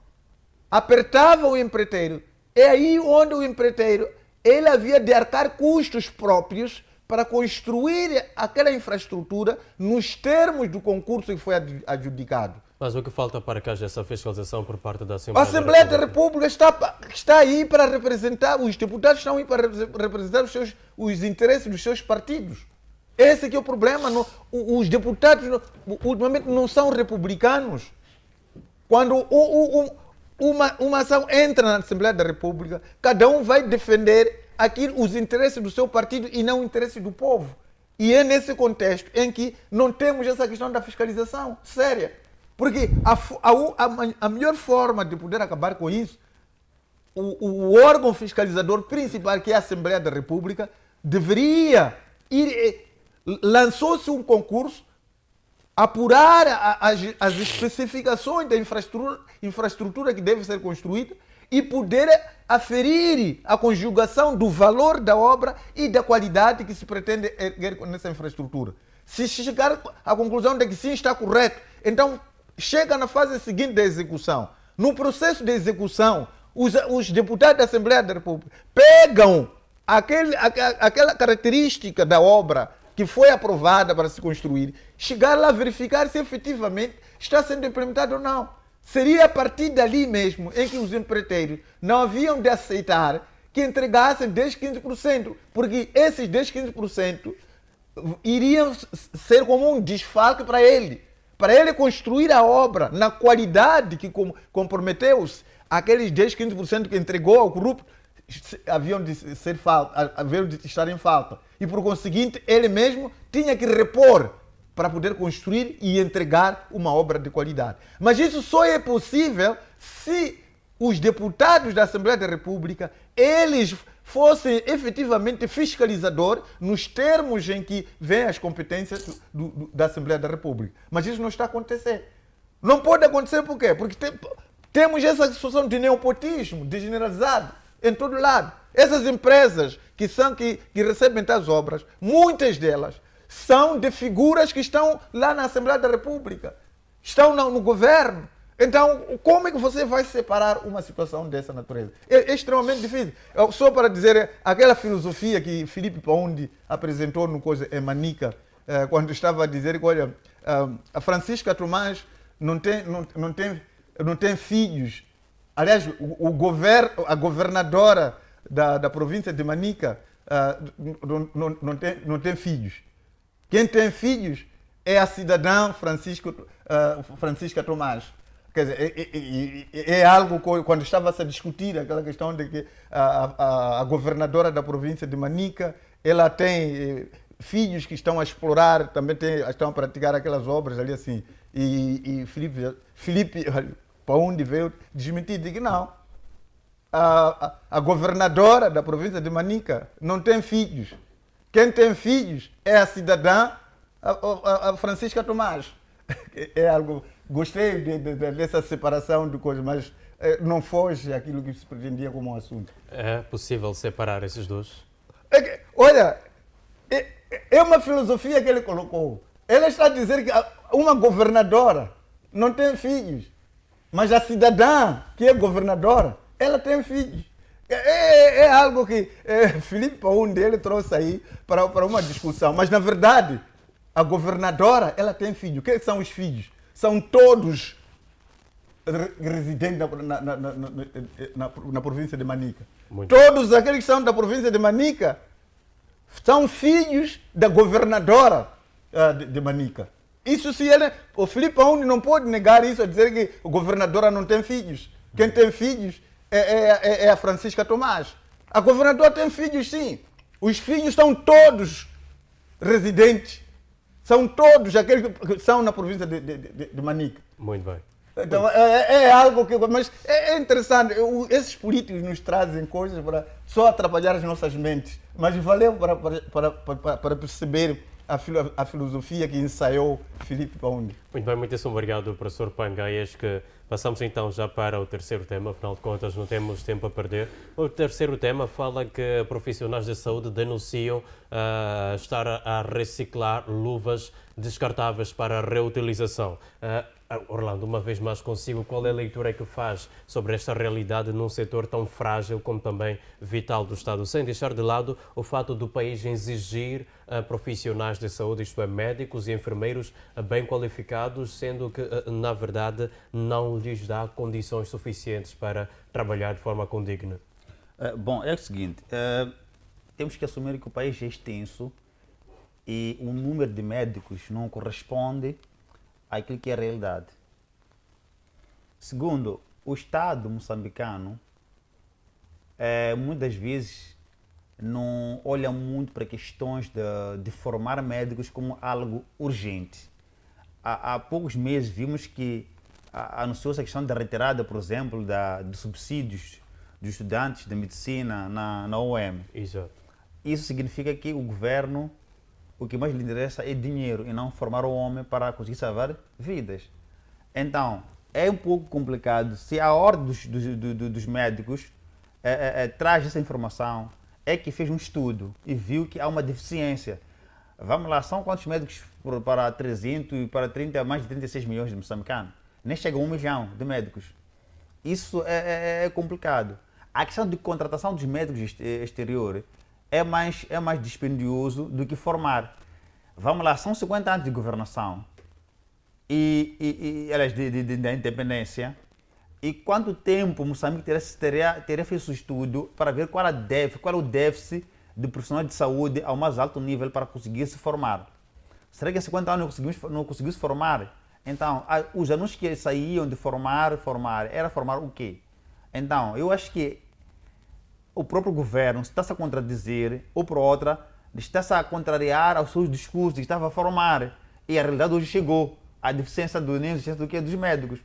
S4: apertava o empreiteiro. É aí onde o empreiteiro ele havia de arcar custos próprios para construir aquela infraestrutura nos termos do concurso que foi adjudicado.
S1: Mas o que falta para que haja essa fiscalização por parte da
S4: A
S1: Assembleia?
S4: Assembleia da República está aí para representar, os deputados estão aí para representar os interesses dos seus partidos. Esse que é o problema. Os deputados ultimamente não são republicanos. Quando uma ação entra na Assembleia da República, cada um vai defender os interesses do seu partido e não os interesses do povo. E é nesse contexto em que não temos essa questão da fiscalização séria. Porque a melhor forma de poder acabar com isso, o órgão fiscalizador principal, que é a Assembleia da República, deveria lançou-se um concurso, apurar as especificações da infraestrutura que deve ser construída e poder aferir a conjugação do valor da obra e da qualidade que se pretende erguer nessa infraestrutura. Se chegar à conclusão de que sim, está correto, então chega na fase seguinte da execução. No processo de execução, os deputados da Assembleia da República pegam aquela característica da obra que foi aprovada para se construir, chegar lá verificar se efetivamente está sendo implementado ou não. Seria a partir dali mesmo em que os empreiteiros não haviam de aceitar que entregassem 10, 15%, porque esses 10, 15% iriam ser como um desfalque para ele. Para ele construir a obra na qualidade que comprometeu-se, aqueles 10, 15% que entregou ao corrupto haviam de estar em falta. E por conseguinte, ele mesmo tinha que repor para poder construir e entregar uma obra de qualidade. Mas isso só é possível se os deputados da Assembleia da República, eles fossem efetivamente fiscalizadores nos termos em que vêm as competências da Assembleia da República. Mas isso não está acontecendo. Não pode acontecer por quê? Porque temos essa situação de neopotismo generalizado em todo lado. Essas empresas que recebem tais obras, muitas delas são de figuras que estão lá na Assembleia da República, estão no governo. Então, como é que você vai separar uma situação dessa natureza? É extremamente difícil. Só para dizer, aquela filosofia que Filipe Paundi apresentou no Coisa Emanica, quando estava a dizer que, olha, a Francisca Tomás não tem filhos. Aliás, a governadora da província de Manica não tem filhos. Quem tem filhos é a cidadã Francisca Tomás. Quer dizer, é algo quando estava a discutir aquela questão de que a governadora da província de Manica, ela tem filhos que estão a explorar, também estão a praticar aquelas obras ali assim. E Filipe Paundi veio desmentir, diz que não. A governadora da província de Manica não tem filhos. Quem tem filhos é a cidadã a Francisca Tomás. É algo. Gostei dessa separação de coisas, mas não foge aquilo que se pretendia como um assunto.
S1: É possível separar esses dois?
S4: Olha, é uma filosofia que ele colocou. Ele está a dizer que uma governadora não tem filhos, mas a cidadã que é governadora, ela tem filhos. É algo que Filipe Paundi ele trouxe aí para uma discussão. Mas, na verdade, a governadora ela tem filhos. O que são os filhos? São todos residentes na província de Manica. Todos aqueles que são da província de Manica são filhos da governadora de Manica. Isso se ele... O Filipe Paundi não pode negar isso, a dizer que a governadora não tem filhos. Quem tem filhos é a Francisca Tomás. A governadora tem filhos, sim. Os filhos são todos residentes. São todos aqueles que são na província de Manica.
S1: Muito bem.
S4: Então, é algo que. Mas é interessante. Esses políticos nos trazem coisas para só atrapalhar as nossas mentes. Mas valeu para perceber a filosofia que ensaiou Filipe Paundi.
S1: Muito bem, muitíssimo obrigado, professor Pangai. Acho que passamos então já para o terceiro tema, afinal de contas não temos tempo a perder. O terceiro tema fala que profissionais de saúde denunciam estar a reciclar luvas descartáveis para reutilização. Orlando, uma vez mais consigo, qual é a leitura que faz sobre esta realidade num setor tão frágil como também vital do Estado, sem deixar de lado o fato do país exigir profissionais de saúde, isto é, médicos e enfermeiros bem qualificados, sendo que, na verdade, não lhes dá condições suficientes para trabalhar de forma condigna?
S2: Bom, é o seguinte, temos que assumir que o país é extenso e o número de médicos não corresponde àquilo que é a realidade. Segundo, o Estado moçambicano muitas vezes não olha muito para questões de formar médicos como algo urgente. Há poucos meses vimos que anunciou-se a questão da retirada, por exemplo, dos subsídios dos estudantes de medicina na UEM.
S1: Exato.
S2: Isso significa que o governo, o que mais lhe interessa é dinheiro e não formar o homem para conseguir salvar vidas. Então, é um pouco complicado. Se a ordem dos médicos traz essa informação, é que fez um estudo e viu que há uma deficiência. Vamos lá, são quantos médicos para 300 e para 30, mais de 36 milhões de moçambicanos? Nem chega a 1 milhão de médicos. Isso é complicado. A questão de contratação dos médicos exteriores é mais dispendioso do que formar. Vamos lá, são 50 anos de governação aliás, da independência. E quanto tempo Moçambique teria feito estudo para ver qual é o déficit de profissionais de saúde ao mais alto nível para conseguir se formar? Será que em 50 anos não conseguiu se formar? Então, os anúncios que saíam de formar, era formar o quê? Então, eu acho que o próprio governo está-se a contradizer, ou por outra, está-se a contrariar aos seus discursos que estava a formar. E a realidade hoje chegou, a deficiência dos médicos.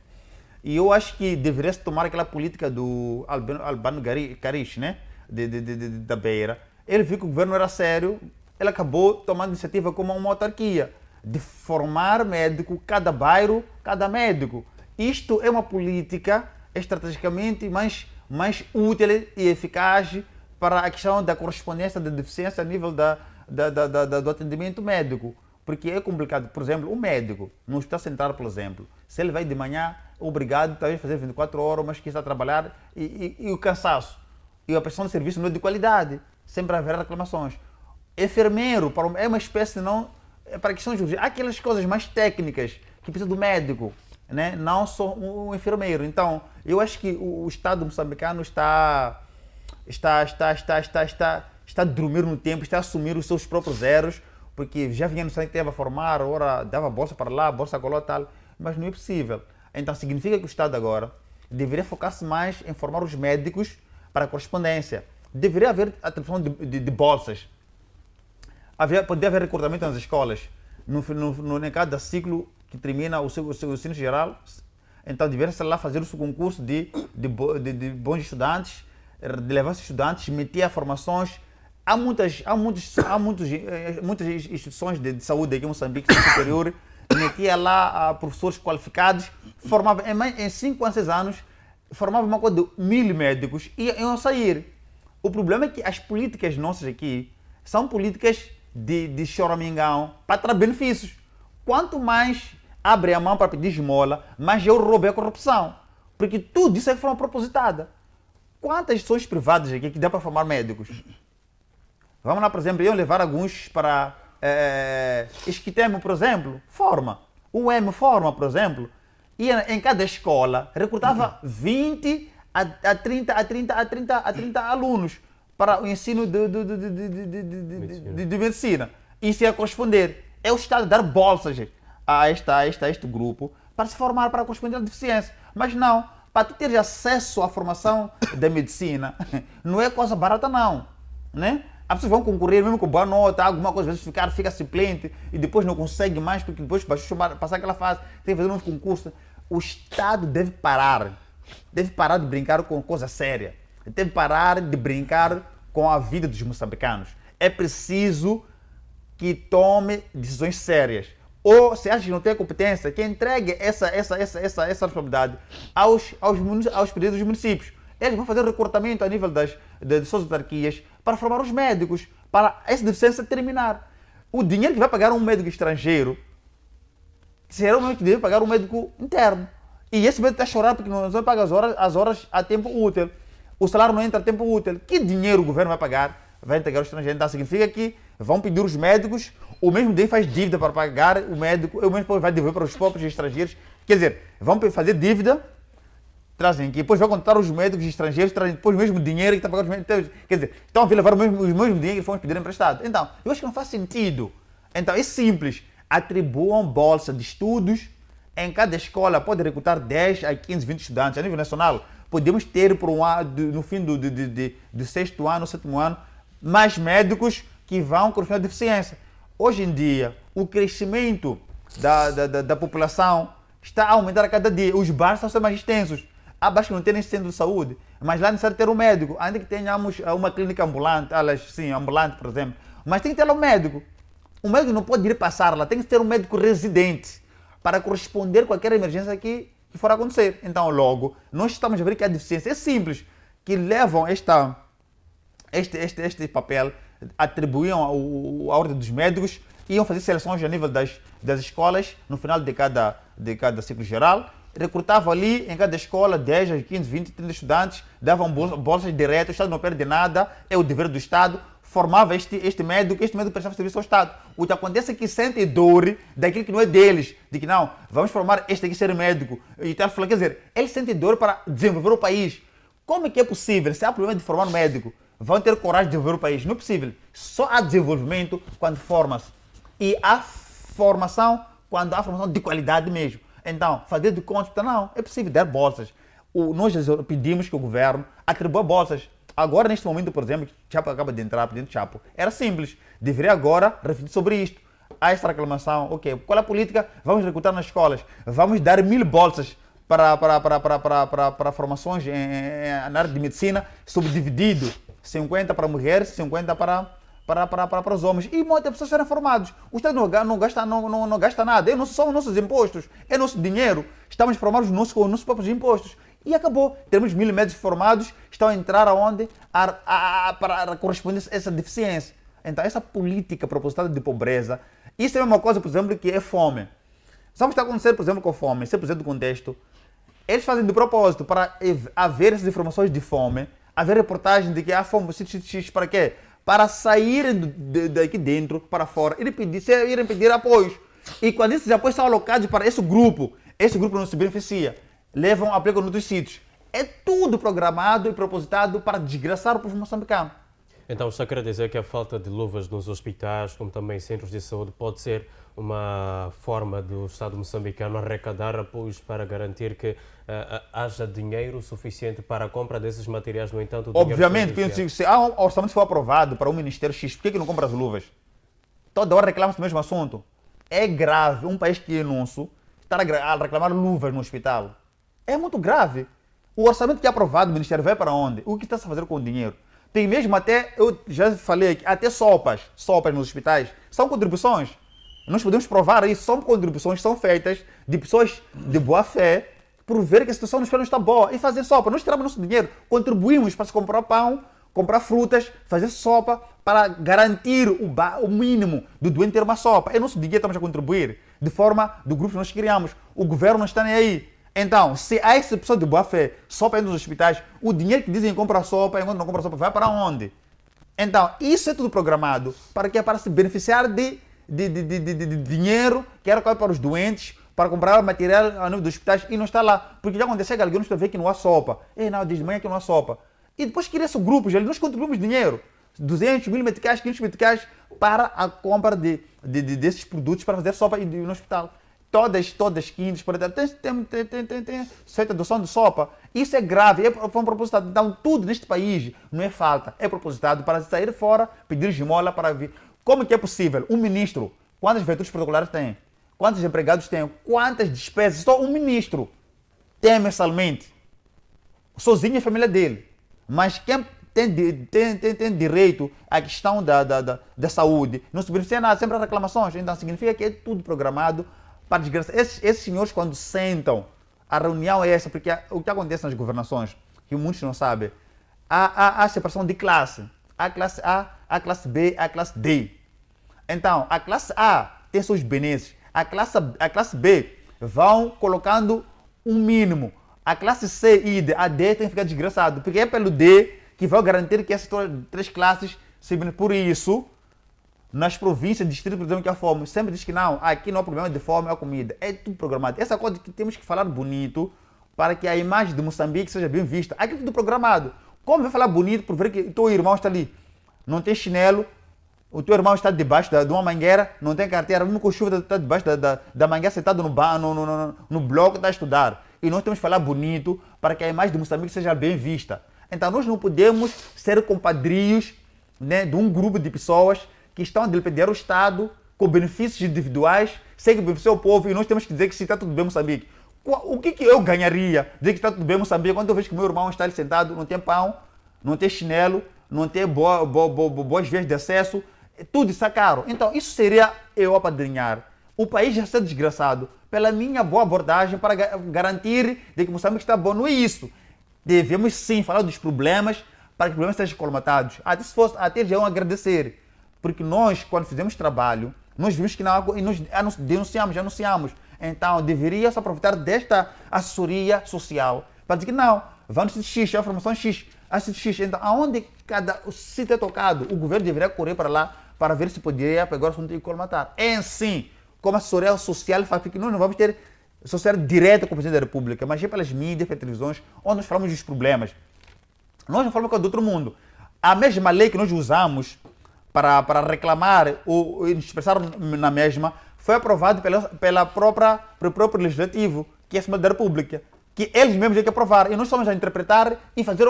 S2: E eu acho que deveria-se tomar aquela política do Albano Cariche, né? Da Beira. Ele viu que o governo era sério, ele acabou tomando iniciativa como uma autarquia, de formar médico, cada bairro, cada médico. Isto é uma política estrategicamente mais útil e eficaz para a questão da correspondência da deficiência a nível do atendimento médico. Porque é complicado. Por exemplo, o médico, no hospital central, por exemplo, se ele vai de manhã, obrigado talvez fazer 24 horas, mas que está a trabalhar e o cansaço. E a prestação de serviço não é de qualidade. Sempre haverá reclamações. Enfermeiro, é uma espécie para questões de urgência. Há aquelas coisas mais técnicas que precisa do médico, né? Não só um enfermeiro. Então, eu acho que o Estado moçambicano está a dormir no tempo, está a assumir os seus próprios erros, porque já vinha no sangue que teve a formar, ora dava bolsa para lá, bolsa para lá, tal, mas não é possível. Então, significa que o Estado agora deveria focar-se mais em formar os médicos para a correspondência. Deveria haver a atribuição de bolsas. Poderia haver recrutamento nas escolas. Em cada ciclo que termina o seu ensino geral, então deveria-se lá fazer o seu concurso de bons estudantes, de levar esses estudantes, meter a formações. Há muitas instituições de saúde aqui em Moçambique, superior, metia lá professores qualificados, formava em 5 a 6 anos, formava uma coisa de 1000 médicos e iam sair. O problema é que as políticas nossas aqui são políticas de choramingão para trazer benefícios. Quanto mais abre a mão para pedir esmola, mais eu roubei a corrupção. Porque tudo isso é de forma propositada. Quantas instituições privadas aqui que dá para formar médicos? Vamos lá, por exemplo, iam levar alguns para Esquitemo, por exemplo, forma. O UEM forma, por exemplo. Ia em cada escola, recrutava 20 a 30 alunos para o ensino de medicina. Isso ia corresponder. É o Estado dar bolsas a este grupo para se formar para corresponder à deficiência. Mas não, para tu ter acesso à formação da medicina, não é coisa barata não, né? As pessoas vão concorrer mesmo com boa nota, alguma coisa, às vezes fica suplente e depois não consegue mais, porque depois passar aquela fase, tem que fazer um novo concurso. O Estado deve parar de brincar com coisa séria, deve parar de brincar com a vida dos moçambicanos. É preciso que tome decisões sérias. Ou, se acha que não tem competência, que entregue essa responsabilidade aos presidentes dos municípios. Eles vão fazer recrutamento a nível das suas autarquias para formar os médicos, para essa deficiência terminar. O dinheiro que vai pagar um médico estrangeiro será o mesmo que deve pagar um médico interno. E esse médico está a chorar porque não vai pagar as horas a tempo útil. O salário não entra a tempo útil. Que dinheiro o governo vai pagar? Vai entregar ao estrangeiro. Então significa que vão pedir os médicos, o mesmo dia faz dívida para pagar o médico, o mesmo vai devolver para os próprios estrangeiros. Quer dizer, vão fazer dívida, trazem aqui, depois vão contratar os médicos estrangeiros, trazem depois o mesmo dinheiro que está pagando os médicos. Quer dizer, estão a levar os mesmos dinheiro que fomos pedir emprestado. Então, eu acho que não faz sentido. Então, é simples. Atribuam bolsa de estudos. Em cada escola pode recrutar 10 a 15, 20 estudantes. A nível nacional, podemos ter no fim do sexto ano, sétimo ano, mais médicos que vão corrigir a deficiência. Hoje em dia, o crescimento da população está a aumentar a cada dia. Os bairros estão a ser mais extensos. Há bairros que não têm centro de saúde, mas lá é necessário ter um médico. Ainda que tenhamos uma clínica ambulante, ambulante, por exemplo. Mas tem que ter um médico. O médico não pode ir passar lá, tem que ter um médico residente para corresponder a qualquer emergência que for acontecer. Então, logo, nós estamos a ver que a deficiência é simples, que levam este papel, atribuíam a ordem dos médicos, iam fazer seleções a nível das escolas, no final de cada ciclo geral, recrutavam ali em cada escola 10, 15, 20, 30 estudantes, davam bolsas diretas, o Estado não perde nada, é o dever do Estado, formava este médico prestava serviço ao Estado. O que acontece é que sente dor daquilo que não é deles, de que não, vamos formar este aqui ser médico, e tal, quer dizer, ele sente dor para desenvolver o país. Como é que é possível, se há problema de formar um médico, vão ter coragem de desenvolver o país? Não é possível. Só há desenvolvimento quando forma-se. E há formação quando há formação de qualidade mesmo. Então, fazer de conta, não, é possível dar bolsas. Nós pedimos que o governo atribua bolsas. Agora, neste momento, por exemplo, que Chapo acaba de entrar, presidente Chapo, era simples. Deveria agora refletir sobre isto. Há esta reclamação, ok, qual é a política? Vamos recrutar nas escolas. Vamos dar 1000 bolsas para formações na área de medicina, subdividido. 50 para mulheres, 50 para os homens. E muitas pessoas serão formados. O Estado não gasta nada. São os nossos impostos. É nosso dinheiro. Estamos formados com os nossos próprios impostos. E acabou. Temos 1000 médicos formados, estão a entrar aonde? Para corresponder a essa deficiência. Então, essa política propositada de pobreza, isso é a mesma coisa, por exemplo, que é fome. Sabe o que está acontecendo, por exemplo, com fome? 100% do contexto. Eles fazem de propósito para haver essas informações de fome, haver reportagem de que há fome, para quê? Para saírem daqui dentro, para fora, irem pedir apoios. E quando esses apoios são alocados para esse grupo não se beneficia. Levam, aplicam em outros sítios. É tudo programado e propositado para desgraçar o povo moçambicano.
S1: Então, está a querer dizer que a falta de luvas nos hospitais, como também centros de saúde, pode ser uma forma do Estado moçambicano arrecadar apoios para garantir que haja dinheiro suficiente para a compra desses materiais, no entanto...
S2: Obviamente, se há um orçamento que foi aprovado para o Ministério X, por que não compra as luvas? Toda hora reclama-se do mesmo assunto. É grave um país que é nosso estar a reclamar luvas no hospital. É muito grave. O orçamento que é aprovado do Ministério vai para onde? O que está a fazer com o dinheiro? Tem mesmo até, eu já falei aqui, até sopas nos hospitais, são contribuições. Nós podemos provar isso, são contribuições que são feitas de pessoas de boa fé por ver que a situação no hospital não está boa e fazer sopa. Nós tiramos nosso dinheiro, contribuímos para se comprar pão, comprar frutas, fazer sopa para garantir o mínimo do doente ter uma sopa. É nosso dinheiro que estamos a contribuir, de forma do grupo que nós criamos. O governo não está nem aí. Então, se há essa pessoa de boa fé só para ir nos hospitais, o dinheiro que dizem compra sopa, enquanto não compra sopa, vai para onde? Então, isso é tudo programado para que é para se beneficiar de dinheiro que era para os doentes, para comprar material a nível dos hospitais e não está lá. Porque já aconteceu que alguém nos vê que não há sopa. Não, diz de manhã que não há sopa. E depois cria-se grupos, nós contribuímos dinheiro. 200, 1000 meticais, 500 meticais para a compra desses produtos para fazer sopa no hospital. Todas quintas, tem certa adoção de sopa. Isso é grave, foi um propositado. Então, tudo neste país não é falta, é propositado para sair fora, pedir esmola para vir. Como que é possível? Um ministro, quantas virtudes particulares tem? quantos empregados tem, quantas despesas, só um ministro tem mensalmente, sozinho a família dele. Mas quem tem direito à questão da saúde não se beneficia nada, sempre há reclamações. Então significa que é tudo programado para desgraça. Esses senhores, quando sentam, a reunião é essa, porque o que acontece nas governações, que muitos não sabem, há separação de classe. Há classe A, a classe B, a classe D. Então, a classe A tem seus benefícios, a classe B vão colocando um mínimo. A classe C e a D tem que ficar desgraçado, porque é pelo D que vai garantir que essas três classes se beneficiem. Por isso, nas províncias, distritos, por exemplo, que há fome, sempre diz que não, aqui não há problema de fome, é comida. É tudo programado. Essa coisa que temos que falar bonito para que a imagem de Moçambique seja bem vista. Aqui é tudo programado. Como vai falar bonito por ver que o teu irmão está ali? Não tem chinelo, o teu irmão está debaixo de uma mangueira, não tem carteira, mesmo com chuva está debaixo da mangueira, sentado no bloco, está a estudar. E nós temos que falar bonito para que a imagem de Moçambique seja bem vista. Então nós não podemos ser compadrios, né, de um grupo de pessoas que estão a depender do Estado com benefícios individuais, sem que beneficie o povo, e nós temos que dizer que se está tudo bem em Moçambique. O que eu ganharia dizer que está tudo bem em Moçambique quando eu vejo que meu irmão está ali sentado, não tem pão, não tem chinelo, não tem boas vias de acesso, tudo isso é caro. Então isso seria eu apadrinhar. O país já está desgraçado pela minha boa abordagem para garantir de que Moçambique está bom. Não é isso. Devemos sim falar dos problemas para que os problemas sejam colmatados. Até já é um agradecer. Porque nós, quando fizemos trabalho, nós vimos que não, e nós denunciamos. Então, deveria se aproveitar desta assessoria social para dizer que não, vamos no X, a informação X, a X. Então, aonde cada sítio é tocado, o governo deveria correr para lá para ver se poderia pegar o assunto e colmatar. Em sim, como assessoria social, porque nós não vamos ter assessoria direta com o presidente da República, mas é pelas mídias, pelas televisões, onde nós falamos dos problemas. Nós não falamos com o do outro mundo. A mesma lei que nós usamos para reclamar ou expressar na mesma, foi aprovado pelo próprio Legislativo, que é a Assembleia da República, que eles mesmos têm que aprovar. E nós estamos a interpretar e fazer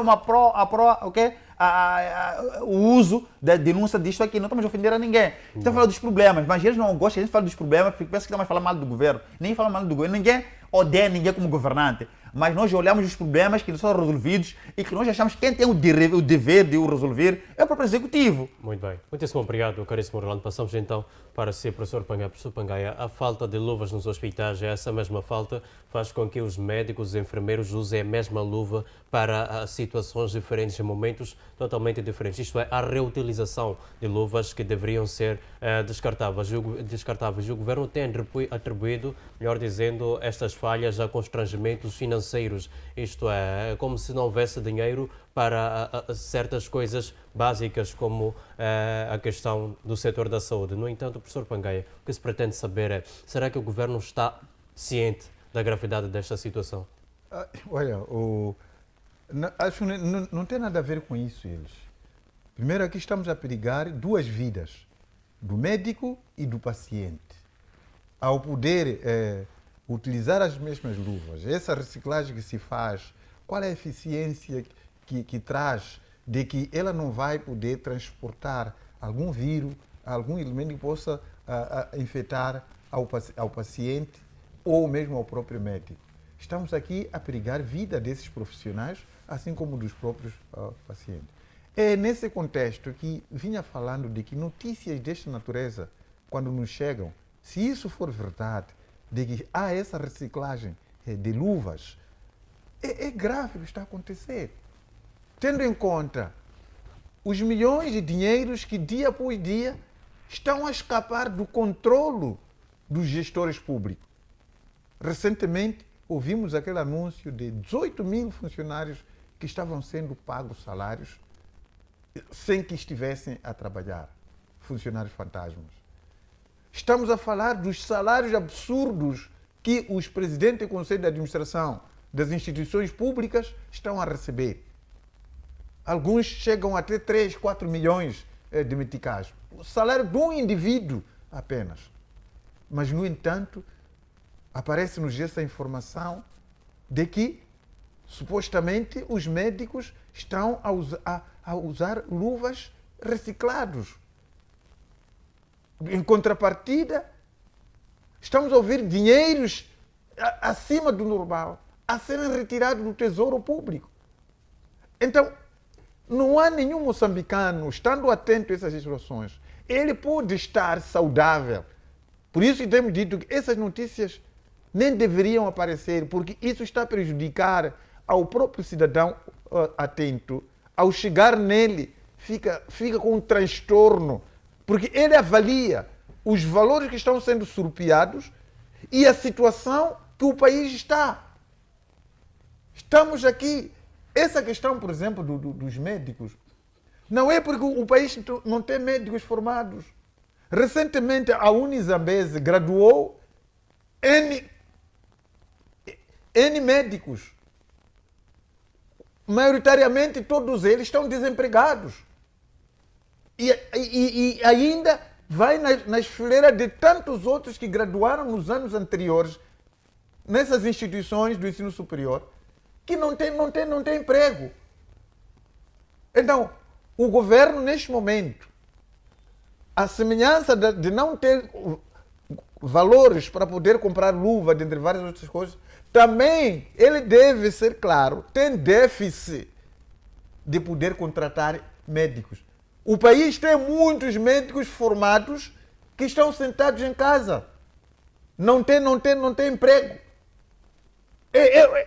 S2: o uso da denúncia disto aqui. Não estamos a ofender a ninguém. Estamos a falar dos problemas, mas eles não gostam, a gente fala dos problemas, porque pensa que estamos a falar mal do governo. Nem fala mal do governo. Ninguém odeia ninguém como governante. Mas nós olhamos os problemas que não são resolvidos e que nós achamos que quem tem o dever de o resolver é o próprio Executivo.
S1: Muito bem. Muitíssimo obrigado, caríssimo Orlando. Passamos então para si, professor Pangaia. Professor Pangaia, a falta de luvas nos hospitais, essa mesma falta faz com que os médicos, os enfermeiros usem a mesma luva para situações diferentes, em momentos totalmente diferentes. Isto é, a reutilização de luvas que deveriam ser descartáveis. E o governo tem atribuído, melhor dizendo, estas falhas a constrangimentos financeiros. Isto é, como se não houvesse dinheiro para certas coisas básicas, como a questão do setor da saúde. No entanto, professor Pangaia, o que se pretende saber é, será que o governo está ciente da gravidade desta situação?
S4: Olha, acho que não tem nada a ver com isso eles. Primeiro, aqui estamos a perigar duas vidas, do médico e do paciente. Ao poder utilizar as mesmas luvas, essa reciclagem que se faz, qual é a eficiência que traz de que ela não vai poder transportar algum vírus, algum elemento que possa infectar ao paciente ou mesmo ao próprio médico. Estamos aqui a perigar a vida desses profissionais, assim como dos próprios pacientes. É nesse contexto que vinha falando de que notícias desta natureza, quando nos chegam, se isso for verdade, de que há essa reciclagem de luvas, é grave o que está a acontecer. Tendo em conta os milhões de dinheiros que dia após dia estão a escapar do controlo dos gestores públicos. Recentemente, ouvimos aquele anúncio de 18 mil funcionários que estavam sendo pagos salários sem que estivessem a trabalhar. Funcionários fantasmas. Estamos a falar dos salários absurdos que os presidentes do Conselho de Administração das instituições públicas estão a receber. Alguns chegam até 3, 4 milhões de meticais. O salário de um indivíduo apenas. Mas, no entanto, aparece-nos essa informação de que, supostamente, os médicos estão a usar luvas recicladas. Em contrapartida, estamos a ouvir dinheiros acima do normal a serem retirados do tesouro público. Então, não há nenhum moçambicano, estando atento a essas situações, ele pode estar saudável. Por isso que temos dito que essas notícias nem deveriam aparecer, porque isso está a prejudicar ao próprio cidadão atento. Ao chegar nele, fica com um transtorno, porque ele avalia os valores que estão sendo surrupiados e a situação que o país está. Estamos aqui. Essa questão, por exemplo, dos médicos, não é porque o país não tem médicos formados. Recentemente, a Unizambeze graduou N médicos. Maioritariamente, todos eles estão desempregados. E ainda vai nas fileiras de tantos outros que graduaram nos anos anteriores nessas instituições do ensino superior que não tem emprego. Então, o governo, neste momento, a semelhança de não ter valores para poder comprar luva, dentre várias outras coisas, também ele deve ser claro, tem déficit de poder contratar médicos. O país tem muitos médicos formados que estão sentados em casa. Não tem emprego.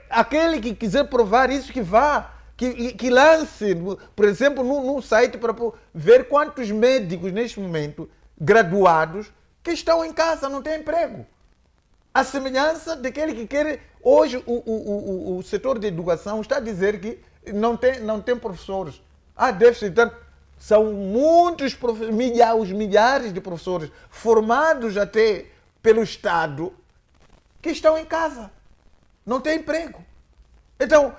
S4: Aquele que quiser provar isso, que vá, que lance, por exemplo, num site para ver quantos médicos neste momento, graduados, que estão em casa, não têm emprego. A semelhança daquele que quer... Hoje o setor de educação está a dizer que não tem professores. Deve ser tanto. São muitos os milhares de professores formados até pelo Estado que estão em casa. Não tem emprego. Então,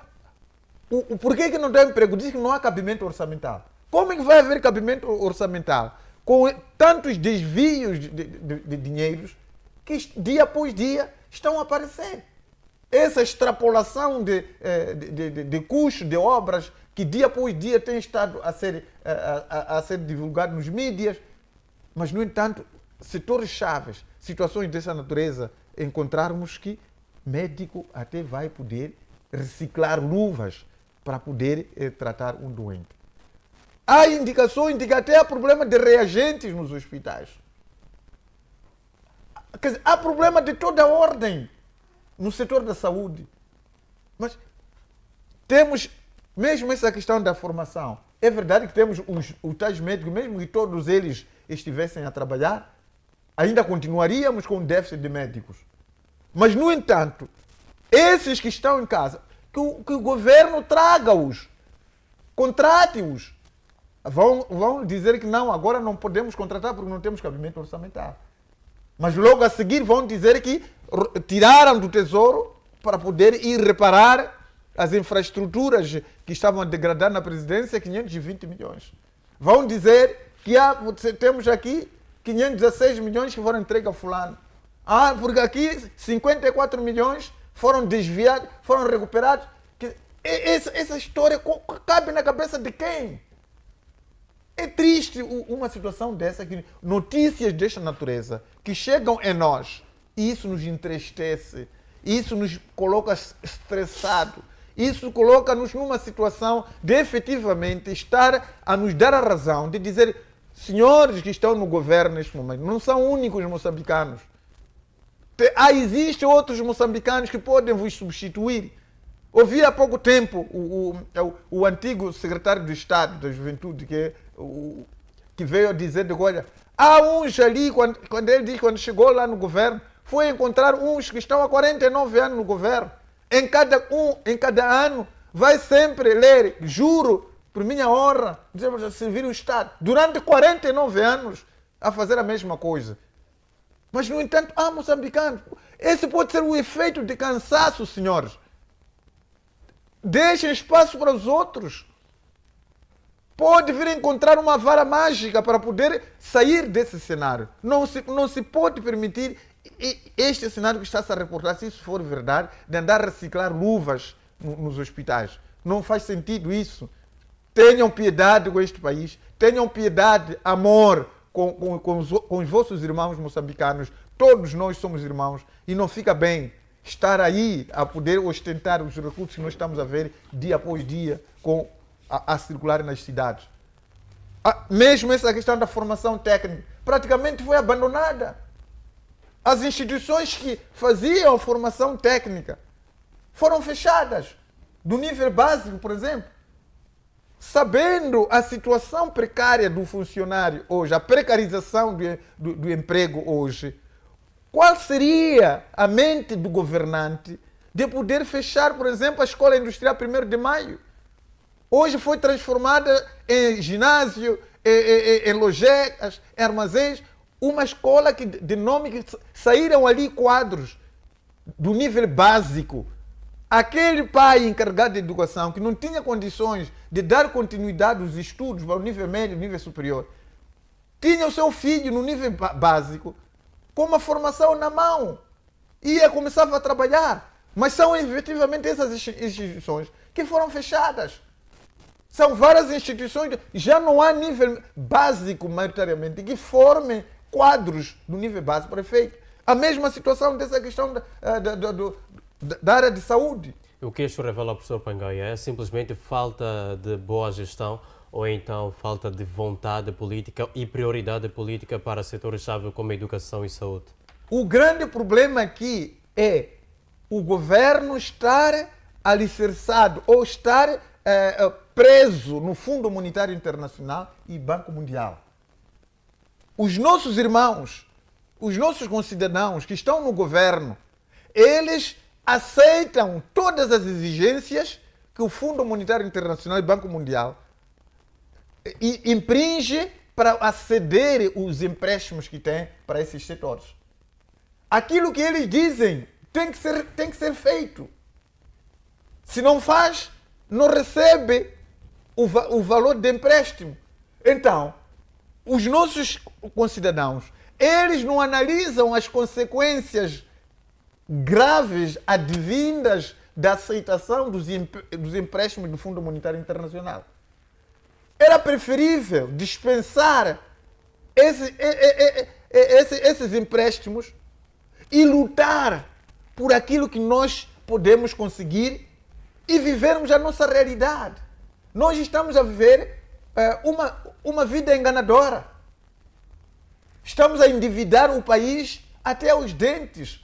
S4: por que não tem emprego? Diz que não há cabimento orçamental. Como é que vai haver cabimento orçamental com tantos desvios de dinheiros que dia após dia estão a aparecer? Essa extrapolação de custos de obras que dia após dia tem estado a ser divulgado nos mídias, mas, no entanto, setores chaves, situações dessa natureza, encontrarmos que médico até vai poder reciclar luvas para poder tratar um doente. Há indicações de que até há problema de reagentes nos hospitais. Quer dizer, há problema de toda ordem no setor da saúde. Mas temos mesmo essa questão da formação. É verdade que temos os tais médicos, mesmo que todos eles estivessem a trabalhar, ainda continuaríamos com um déficit de médicos. Mas, no entanto, esses que estão em casa, que o governo traga-os, contrate-os. Vão dizer que não, agora não podemos contratar porque não temos cabimento orçamental. Mas logo a seguir vão dizer que tiraram do tesouro para poder ir reparar as infraestruturas que estavam a degradar na presidência 520 milhões. Vão dizer que temos aqui 516 milhões que foram entregues a fulano. Porque aqui 54 milhões foram desviados, foram recuperados. Essa história cabe na cabeça de quem? É triste uma situação dessa, que notícias desta natureza que chegam em nós, e isso nos entristece, isso nos coloca estressados, isso coloca-nos numa situação de efetivamente estar a nos dar a razão, de dizer, senhores que estão no governo neste momento, não são únicos moçambicanos. Existem outros moçambicanos que podem vos substituir. Ouvi há pouco tempo o antigo secretário de Estado da Juventude, que veio a dizer, olha, há uns ali, quando ele diz, quando chegou lá no governo, foi encontrar uns que estão há 49 anos no governo. Em cada ano, vai sempre ler, juro, por minha honra, dizemos a servir o Estado, durante 49 anos, a fazer a mesma coisa. Mas, no entanto, há moçambicanos. Esse pode ser o efeito de cansaço, senhores. Deixem espaço para os outros. Pode vir encontrar uma vara mágica para poder sair desse cenário. Não se pode permitir este cenário que está-se a reportar, se isso for verdade, de andar a reciclar luvas nos hospitais. Não faz sentido isso. Tenham piedade com este país. Tenham piedade, amor com os vossos irmãos moçambicanos, todos nós somos irmãos, e não fica bem estar aí a poder ostentar os recursos que nós estamos a ver dia após dia a circular nas cidades. Mesmo essa questão da formação técnica praticamente foi abandonada. As instituições que faziam a formação técnica foram fechadas, do nível básico, por exemplo. Sabendo a situação precária do funcionário hoje, a precarização do emprego hoje, qual seria a mente do governante de poder fechar, por exemplo, a Escola Industrial 1º de Maio? Hoje foi transformada em ginásio, em lojés, em armazéns, uma escola que, de nome que saíram ali quadros do nível básico. Aquele pai encarregado de educação que não tinha condições de dar continuidade aos estudos para o nível médio e nível superior, tinha o seu filho no nível básico com uma formação na mão e começava a trabalhar. Mas são efetivamente essas instituições que foram fechadas. São várias instituições, já não há nível básico, maioritariamente, que formem quadros do nível básico para efeito. A mesma situação dessa questão da área de saúde.
S1: O que isto revela, professor Pangaia, é simplesmente falta de boa gestão ou então falta de vontade política e prioridade política para setores-chave como educação e saúde?
S4: O grande problema aqui é o governo estar alicerçado ou estar preso no Fundo Monetário Internacional e Banco Mundial. Os nossos irmãos, os nossos concidadãos que estão no governo, eles aceitam todas as exigências que o Fundo Monetário Internacional e Banco Mundial impinge para aceder os empréstimos que têm para esses setores. Aquilo que eles dizem tem que ser feito. Se não faz, não recebe o valor de empréstimo. Então, os nossos concidadãos, eles não analisam as consequências graves advindas da aceitação dos empréstimos do Fundo Monetário Internacional. Era preferível dispensar esses empréstimos e lutar por aquilo que nós podemos conseguir e vivermos a nossa realidade. Nós estamos a viver uma vida enganadora. Estamos a endividar o país até os dentes.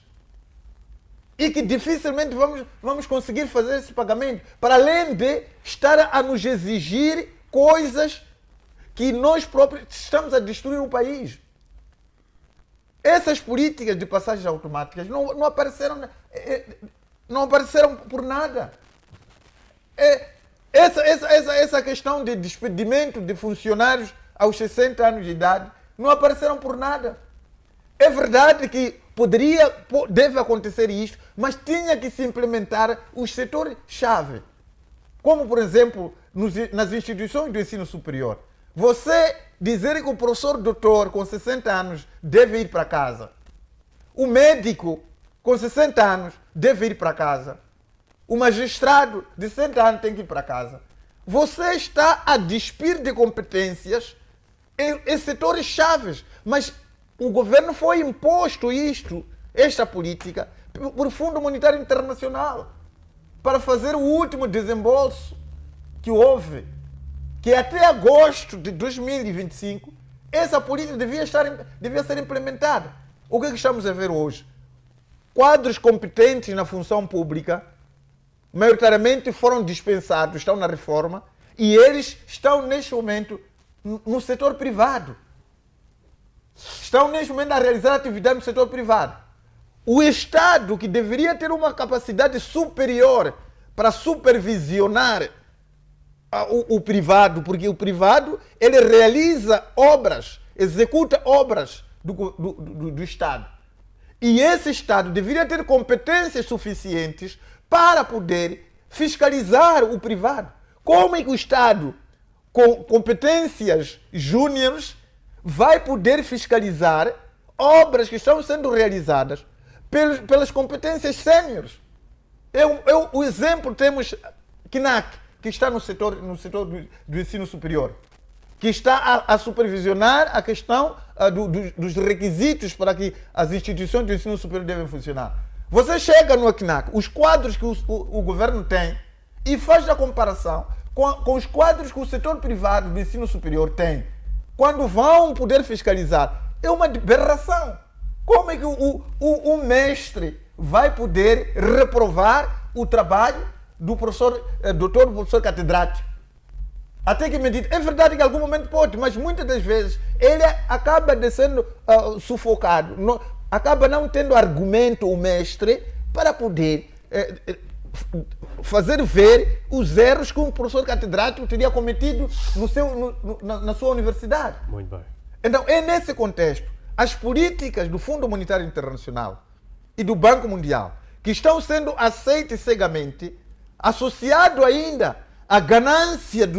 S4: E que dificilmente vamos conseguir fazer esse pagamento, para além de estar a nos exigir coisas que nós próprios estamos a destruir o país. Essas políticas de passagens automáticas não apareceram por nada. Essa questão de despedimento de funcionários aos 60 anos de idade não apareceram por nada. É verdade que deve acontecer isto, mas tinha que se implementar os setores-chave. Como, por exemplo, nas instituições do ensino superior. Você dizer que o professor doutor com 60 anos deve ir para casa. O médico com 60 anos deve ir para casa. O magistrado de 60 anos tem que ir para casa. Você está a despir de competências em setores chaves, mas o governo foi imposto esta política, por Fundo Monetário Internacional, para fazer o último desembolso que houve, que até agosto de 2025, essa política devia ser implementada. O que estamos a ver hoje? Quadros competentes na função pública, maioritariamente foram dispensados, estão na reforma, e eles estão neste momento no setor privado. Estão neste momento a realizar atividade no setor privado. O Estado, que deveria ter uma capacidade superior para supervisionar o privado, porque o privado ele realiza obras, executa obras do Estado. E esse Estado deveria ter competências suficientes para poder fiscalizar o privado. Como é que o Estado, com competências júniores, vai poder fiscalizar obras que estão sendo realizadas pelas competências séniores? O exemplo temos KNAC, que está no setor do ensino superior, que está a supervisionar a questão dos requisitos para que as instituições de ensino superior devem funcionar. Você chega no ACNAC, os quadros que o governo tem, e faz a comparação com os quadros que o setor privado do ensino superior tem. Quando vão poder fiscalizar, é uma aberração. Como é que o mestre vai poder reprovar o trabalho do professor, doutor professor catedrático? Até que me diz, é verdade que em algum momento pode, mas muitas das vezes ele acaba sendo sufocado, acaba não tendo argumento o mestre para poder fazer ver os erros que um professor catedrático teria cometido na sua universidade.
S1: Muito bem.
S4: Então, é nesse contexto, as políticas do Fundo Monetário Internacional e do Banco Mundial, que estão sendo aceitas cegamente, associado ainda à ganância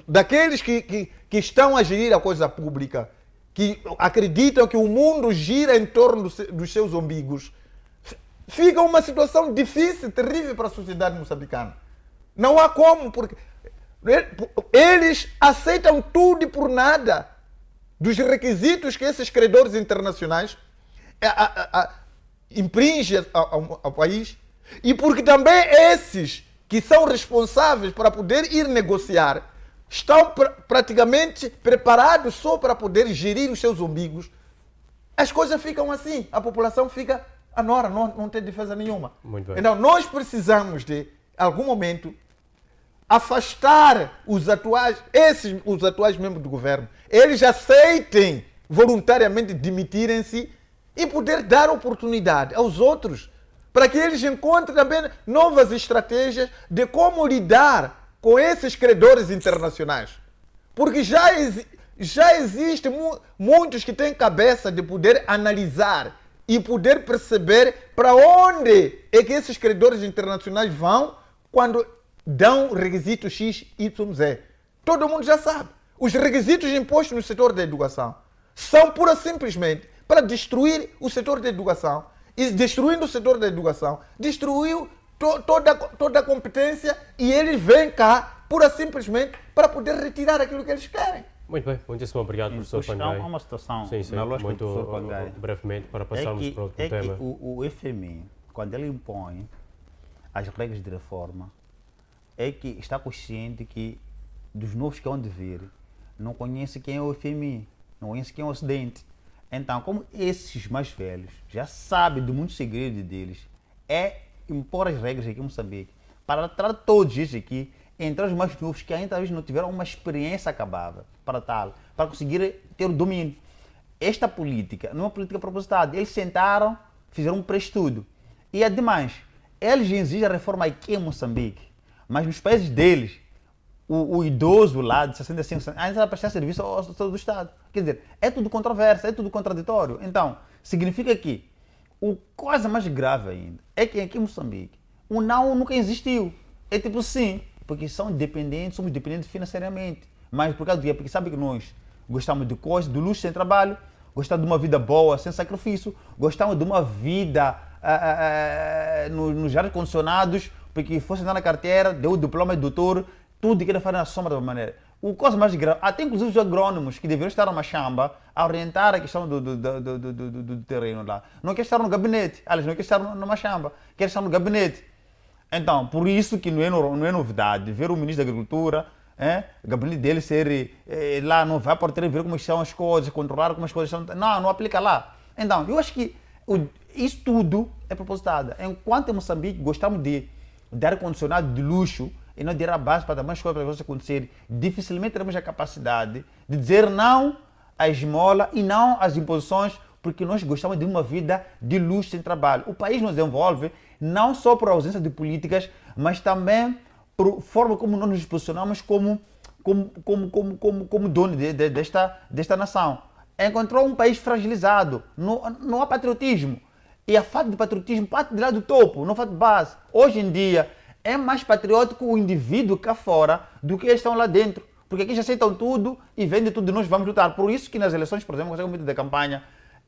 S4: daqueles que estão a gerir a coisa pública, que acreditam que o mundo gira em torno dos seus umbigos, fica uma situação difícil, terrível para a sociedade moçambicana. Não há como, porque eles aceitam tudo e por nada dos requisitos que esses credores internacionais impingem ao país, e porque também esses que são responsáveis para poder ir negociar estão praticamente preparados só para poder gerir os seus umbigos, as coisas ficam assim, a população fica anora, não tem defesa nenhuma.
S1: Muito bem.
S4: Então nós precisamos de, em algum momento, afastar os atuais membros do governo, eles aceitem voluntariamente demitirem-se e poder dar oportunidade aos outros para que eles encontrem também novas estratégias de como lidar com esses credores internacionais. Porque já existem muitos que têm cabeça de poder analisar e poder perceber para onde é que esses credores internacionais vão quando dão requisitos X, Y, Z. Todo mundo já sabe. Os requisitos impostos no setor da educação são pura simplesmente para destruir o setor da educação. E destruindo o setor da educação, destruiu toda a competência, e eles vêm cá pura simplesmente para poder retirar aquilo que eles querem.
S1: Muito bem, muitíssimo obrigado, professor Pangai.
S2: Há uma situação,
S1: Sim,
S2: na lógica
S1: muito
S2: do professor Pangai,
S1: brevemente, para passarmos para outro tema.
S2: Que o FMI, quando ele impõe as regras de reforma, é que está consciente que dos novos que hão de vir, não conhece quem é o FMI, não conhece quem é o Ocidente. Então, como esses mais velhos já sabem de muitos segredos deles, é impor as regras aqui em Moçambique para tratar todos esses aqui, entre os mais novos que ainda talvez não tiveram uma experiência acabada para tal, para conseguir ter o domínio. Esta política não é uma política propositada. Eles sentaram, fizeram um pré-estudo. E ademais, eles exigem a reforma aqui em Moçambique, mas nos países deles, o idoso lá de 65 anos ainda vai prestar serviço ao do Estado. Quer dizer, é tudo controverso, é tudo contraditório. Então, significa que o coisa mais grave ainda é que aqui em Moçambique o não nunca existiu. É tipo sim, porque somos dependentes financeiramente. Mas por causa do quê? Porque sabe que nós gostamos de coisas, do luxo sem trabalho, gostamos de uma vida boa sem sacrifício, gostamos de uma vida nos ar-condicionados, porque fosse entrar na carteira, deu o diploma de doutor, tudo que ele faz na sombra da maneira. O coisa mais grave, até inclusive os agrônomos que deveriam estar numa chamba a orientar a questão do terreno lá. Não quer estar no gabinete, aliás, não quer estar numa chamba, quer estar no gabinete. Então, por isso que não é novidade ver o ministro da Agricultura, o gabinete dele ser lá, não vai por ver como estão as coisas, controlar como as coisas estão. Não aplica lá. Então, eu acho que isso tudo é propositado. Enquanto em Moçambique gostamos de ar-condicionado de luxo, e não der a base para mais coisas acontecerem, dificilmente teremos a capacidade de dizer não à esmola e não às imposições, porque nós gostamos de uma vida de luxo sem trabalho. O país nos desenvolve não só por ausência de políticas, mas também por forma como nós nos posicionamos como dono desta nação. Encontrou um país fragilizado, não há patriotismo. E a falta de patriotismo parte de lá do topo, não falta de base. Hoje em dia, é mais patriótico o indivíduo cá fora do que eles estão lá dentro. Porque aqui já aceitam tudo e vendem tudo e nós vamos lutar. Por isso que nas eleições, por exemplo, quando da campanha,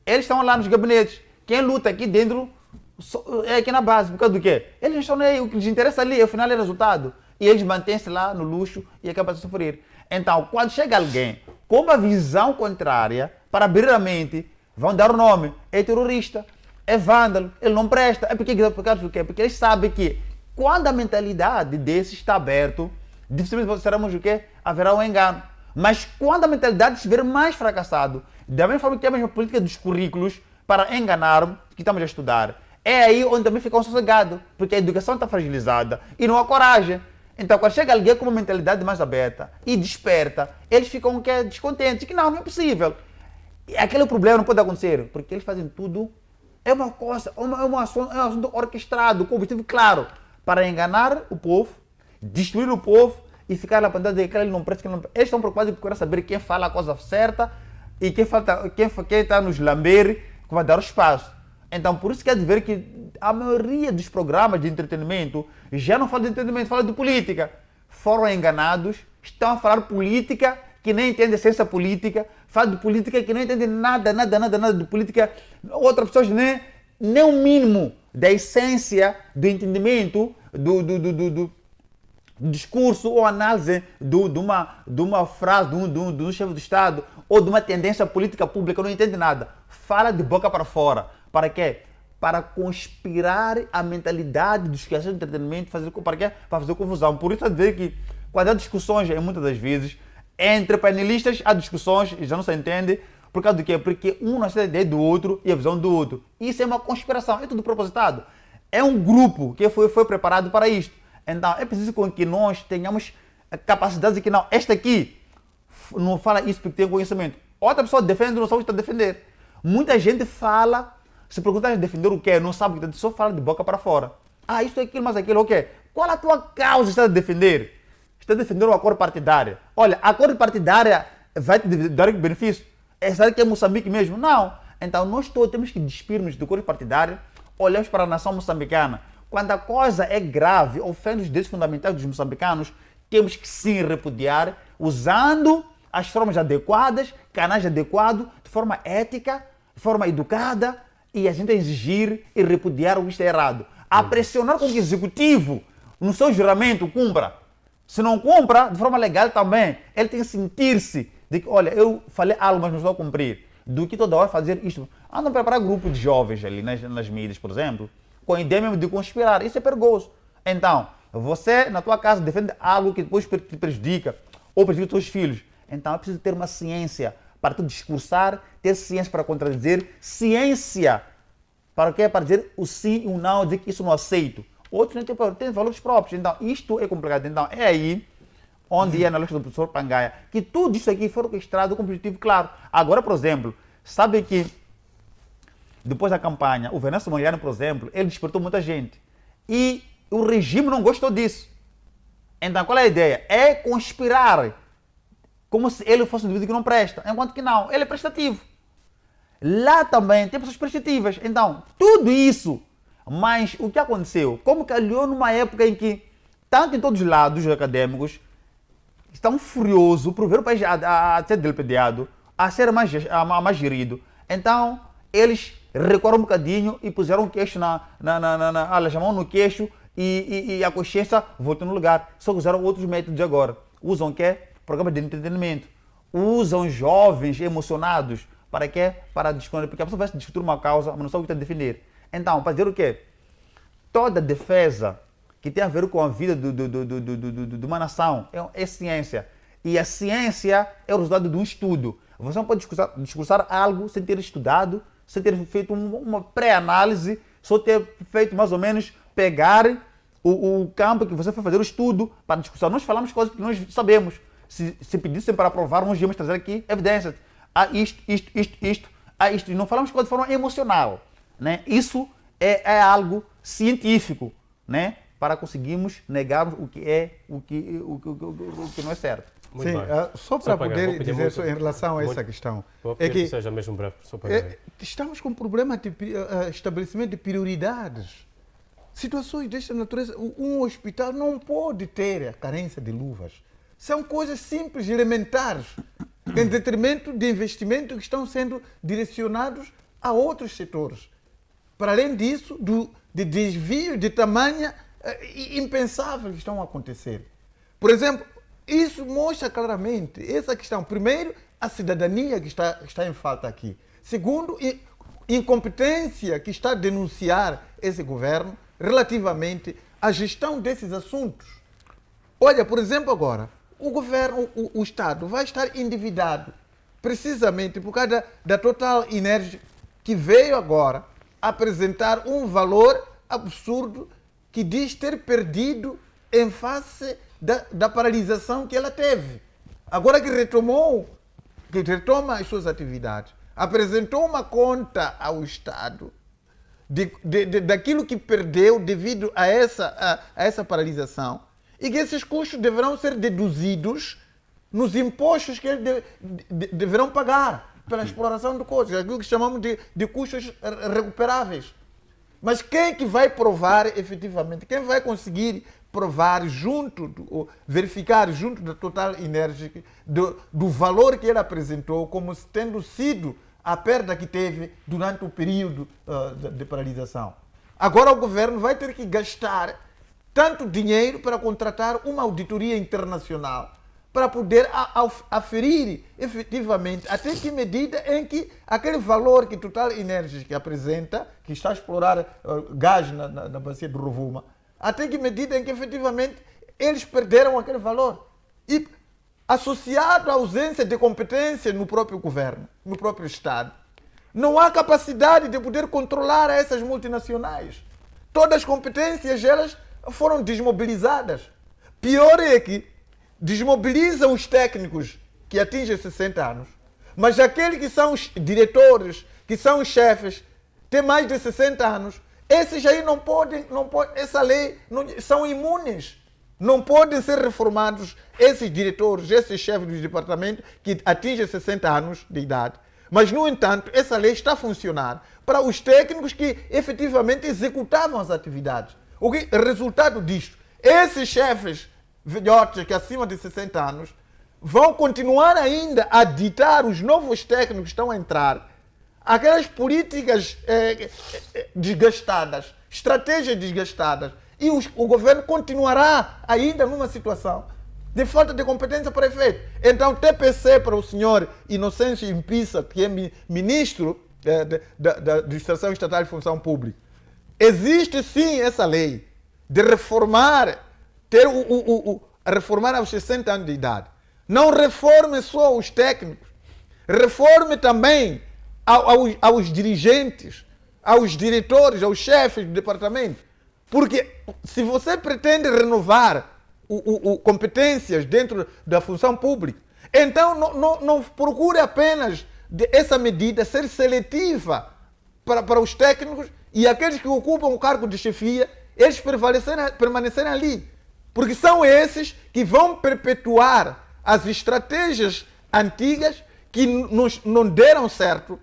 S2: eles estão lá nos gabinetes. Quem luta aqui dentro é aqui na base. Por causa do quê? Eles não estão nem aí. O que lhes interessa ali, afinal, é o resultado. E eles mantêm-se lá no luxo e acabam de sofrer. Então, quando chega alguém com uma visão contrária, para abrir a mente, vão dar o nome. É terrorista, é vândalo, ele não presta. É porque eles sabem que quando a mentalidade desse está aberto, dificilmente seremos o quê? Haverá um engano. Mas quando a mentalidade estiver mais fracassado, da mesma forma que tem a mesma política dos currículos para enganar que estamos a estudar, é aí onde também fica um sossegado, porque a educação está fragilizada e não há coragem. Então, quando chega alguém com uma mentalidade mais aberta e desperta, eles ficam descontentes, que não é possível. E aquele problema não pode acontecer, porque eles fazem tudo, é uma coisa, é um assunto orquestrado, com objetivo claro, para enganar o povo, destruir o povo e ficar na pantalla de que ele não presta, Eles estão preocupados em procurar saber quem fala a coisa certa e quem está nos lamber, que vai dar o espaço. Então, por isso que é de ver que a maioria dos programas de entretenimento já não fala de entretenimento, fala de política. Foram enganados, estão a falar política que nem entende a ciência política, fala de política que não entende nada de política. Outras pessoas nem o mínimo da essência do entendimento do discurso ou análise de uma frase de um chefe de Estado ou de uma tendência política pública, não entende nada. Fala de boca para fora. Para quê? Para conspirar a mentalidade dos criadores de entretenimento, para quê? Para fazer confusão. Por isso, dizer que quando há discussões, muitas das vezes, entre panelistas há discussões e já não se entende. Por causa do quê? Porque um não tem a ideia do outro e a visão do outro. Isso é uma conspiração, é tudo propositado. É um grupo que foi preparado para isto. Então, é preciso que nós tenhamos a capacidade de que, não, esta aqui não fala isso porque tem conhecimento. Outra pessoa defende, não sabe o que está a defender. Muita gente fala, se perguntar defender o quê, não sabe o que está, só fala de boca para fora. Ah, isso é aquilo, mas aquilo, ok. Qual a tua causa está a defender? Está a defender o acordo partidário. Olha, acordo partidário vai te dar benefício? Será que é Moçambique mesmo? Não. Então, nós todos temos que despir-nos do acordo partidário, olhamos para a nação moçambicana. Quando a coisa é grave, ofende os direitos fundamentais dos moçambicanos, temos que sim repudiar, usando as formas adequadas, canais adequados, de forma ética, de forma educada, e a gente exigir e repudiar o que está errado. A pressionar com que o executivo, no seu juramento, cumpra. Se não cumpra, de forma legal também, ele tem que sentir-se de que, olha, eu falei algo, mas não estou a cumprir. Do que toda hora fazer isto. Andam preparar grupo de jovens ali nas mídias, por exemplo, com a ideia mesmo de conspirar. Isso é perigoso. Então, você, na tua casa, defende algo que depois te prejudica ou prejudica os teus filhos. Então, é preciso ter uma ciência para tu discursar, ter ciência para contradizer, ciência para quê? Para dizer o sim e o não, dizer que isso não aceito. Outros não têm valores próprios. Então, isto é complicado. Então, é aí onde é na lógica do professor Pangaia que tudo isso aqui foi orquestrado com um objetivo claro. Agora, por exemplo, sabe que depois da campanha, o Venâncio Mondlane, por exemplo, ele despertou muita gente. E o regime não gostou disso. Então, qual é a ideia? É conspirar como se ele fosse um indivíduo que não presta, enquanto que não, ele é prestativo. Lá também tem pessoas prestativas. Então, tudo isso. Mas o que aconteceu? Como calhou numa época em que, tanto em todos os lados acadêmicos, estão furiosos por ver o país a ser delpediado, a ser mais gerido. Então, eles recuaram um bocadinho e puseram o queixo a mão no queixo e a consciência voltou no lugar. Só que usaram outros métodos agora. Usam o quê? Programas de entretenimento. Usam jovens emocionados. Para quê? Para discutir. Porque a pessoa vai discutir uma causa, mas não sabe o que está a defender. Então, para dizer o quê? Toda defesa que tem a ver com a vida de uma nação é ciência. E a ciência é o resultado de um estudo. Você não pode discursar algo sem ter estudado, sem ter feito uma pré-análise, só ter feito mais ou menos pegar o campo que você foi fazer o estudo para discussão. Nós falamos coisas que nós sabemos. Se pedissem para provar, nós íamos trazer aqui evidências. Há isto, há isto. E não falamos coisas de forma emocional. Né? Isso é algo científico, né? Para conseguirmos negarmos o que não é certo.
S3: Muito sim, só para poder dizer muito, em relação a essa questão.
S1: É que seja mesmo breve,
S3: estamos com um problema de estabelecimento de prioridades. Situações desta natureza, um hospital não pode ter a carência de luvas. São coisas simples, elementares, em detrimento de investimentos que estão sendo direcionados a outros setores. Para além disso, de desvio de tamanho impensável que estão a acontecer. Por exemplo,
S4: isso mostra claramente essa questão. Primeiro, a cidadania que está em falta aqui. Segundo, incompetência que está a denunciar esse governo relativamente à gestão desses assuntos. Olha, por exemplo, agora, o governo, o Estado vai estar endividado precisamente por causa da Total Energy, que veio agora apresentar um valor absurdo que diz ter perdido em face da paralisação que ela teve. Agora que retoma as suas atividades, apresentou uma conta ao Estado daquilo que perdeu devido a essa paralisação e que esses custos deverão ser deduzidos nos impostos que eles deverão pagar pela exploração de coisas, aquilo que chamamos de custos recuperáveis. Mas quem é que vai provar efetivamente? Quem vai conseguir provar verificar junto da Total Energy do valor que ele apresentou como tendo sido a perda que teve durante o período de paralisação? Agora o governo vai ter que gastar tanto dinheiro para contratar uma auditoria internacional para poder aferir efetivamente até que medida em que aquele valor que Total Energy que apresenta, que está a explorar gás na bacia do Rovuma, até que medida em que efetivamente eles perderam aquele valor. E associado à ausência de competência no próprio governo, no próprio Estado, não há capacidade de poder controlar essas multinacionais. Todas as competências elas foram desmobilizadas. Pior é que desmobilizam os técnicos que atingem 60 anos, mas aqueles que são os diretores, que são os chefes, têm mais de 60 anos, esses aí não podem, essa lei, são imunes. Não podem ser reformados esses diretores, esses chefes dos departamentos que atingem 60 anos de idade. Mas, no entanto, essa lei está a funcionar para os técnicos que efetivamente executavam as atividades. O resultado disto? Esses chefes velhotes que acima de 60 anos vão continuar ainda a ditar os novos técnicos que estão a entrar aquelas políticas desgastadas, estratégias desgastadas, e o governo continuará ainda numa situação de falta de competência para efeito. Então, TPC para o senhor Inocêncio Impissa, que é ministro da Administração Estatal de Função Pública, existe sim essa lei de reformar, reformar aos 60 anos de idade. Não reforme só os técnicos, reforme também aos dirigentes, aos diretores, aos chefes do departamento. Porque se você pretende renovar competências dentro da função pública, então não procure apenas essa medida ser seletiva para os técnicos e aqueles que ocupam o cargo de chefia, eles permanecerem ali. Porque são esses que vão perpetuar as estratégias antigas que não deram certo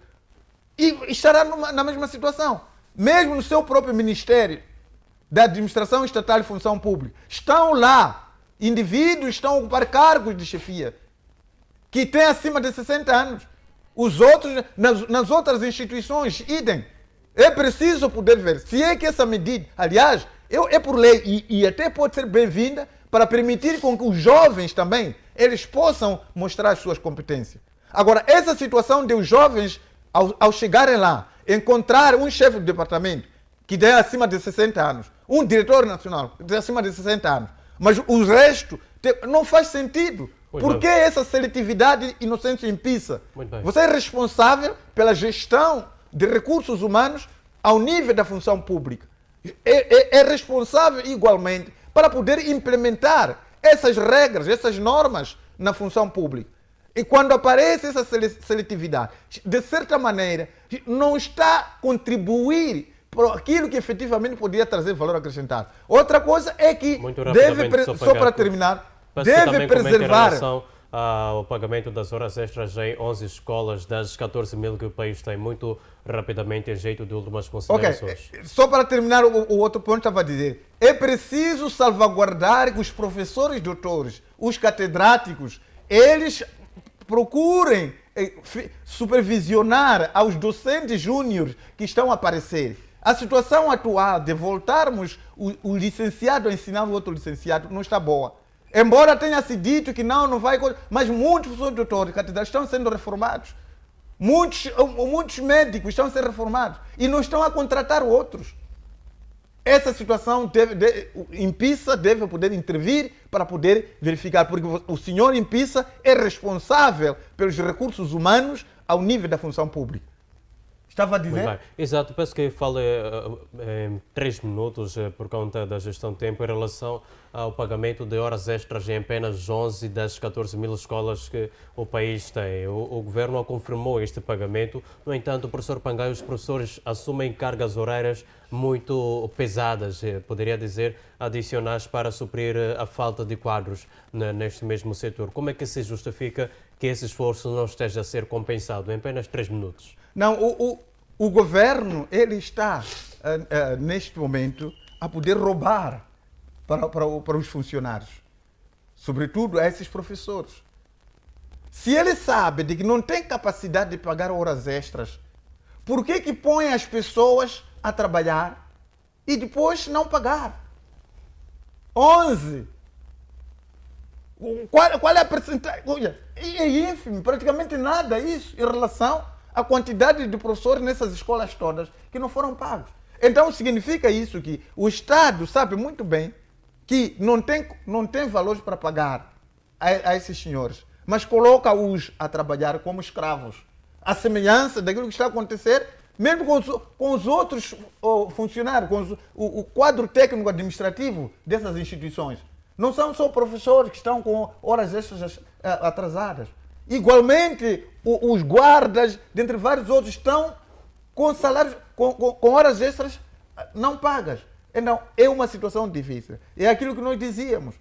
S4: e estará na mesma situação. Mesmo no seu próprio Ministério da Administração Estatal de Função Pública, estão lá indivíduos que estão a ocupar cargos de chefia que têm acima de 60 anos. Os outros, nas outras instituições, idem. É preciso poder ver se é que essa medida, aliás, é por lei e até pode ser bem-vinda para permitir com que os jovens também eles possam mostrar as suas competências. Agora, essa situação de os jovens, ao chegarem lá, encontrar um chefe do departamento que tem acima de 60 anos, um diretor nacional que tem acima de 60 anos, mas o resto não faz sentido. Por que essa seletividade Inocêncio Impissa? Você é responsável pela gestão de recursos humanos ao nível da função pública. É responsável igualmente para poder implementar essas regras, essas normas na função pública. E quando aparece essa seletividade, de certa maneira, não está a contribuir para aquilo que efetivamente poderia trazer valor acrescentado. Outra coisa é que só para terminar, deve preservar
S1: o pagamento das horas extras em 11 escolas das 14 mil que o país tem, muito rapidamente em jeito de últimas considerações.
S4: Okay. Só para terminar o outro ponto, estava a dizer, é preciso salvaguardar que os professores doutores, os catedráticos, eles procurem supervisionar aos docentes júniores que estão a aparecer. A situação atual de voltarmos o licenciado a ensinar o outro licenciado não está boa. Embora tenha se dito que não vai... Mas muitos professores doutores catedrais estão sendo reformados. Muitos médicos estão sendo reformados e não estão a contratar outros. Essa situação INPISA deve poder intervir para poder verificar, porque o senhor INPISA é responsável pelos recursos humanos ao nível da função pública. Estava a dizer?
S1: Exato, peço que fale em 3 minutos por conta da gestão de tempo em relação ao pagamento de horas extras em apenas 11 das 14 mil escolas que o país tem. O governo confirmou este pagamento, no entanto, o professor Pangai, os professores assumem cargas horárias muito pesadas, poderia dizer, adicionais para suprir a falta de quadros neste mesmo setor. Como é que se justifica que esse esforço não esteja a ser compensado em apenas 3 minutos?
S4: Não, o governo ele está, neste momento, a poder roubar para os funcionários, sobretudo a esses professores. Se ele sabe de que não tem capacidade de pagar horas extras, por que põe as pessoas a trabalhar e depois não pagar? 11. Qual é a percentagem? É ínfimo, praticamente nada isso em relação à quantidade de professores nessas escolas todas que não foram pagos. Então significa isso que o Estado sabe muito bem que não tem valores para pagar a esses senhores, mas coloca-os a trabalhar como escravos. A semelhança daquilo que está a acontecer mesmo com os outros funcionários, com o quadro técnico administrativo dessas instituições. Não são só professores que estão com horas extras atrasadas. Igualmente, os guardas, dentre vários outros, estão com salários, com horas extras não pagas. Então, é uma situação difícil. É aquilo que nós dizíamos.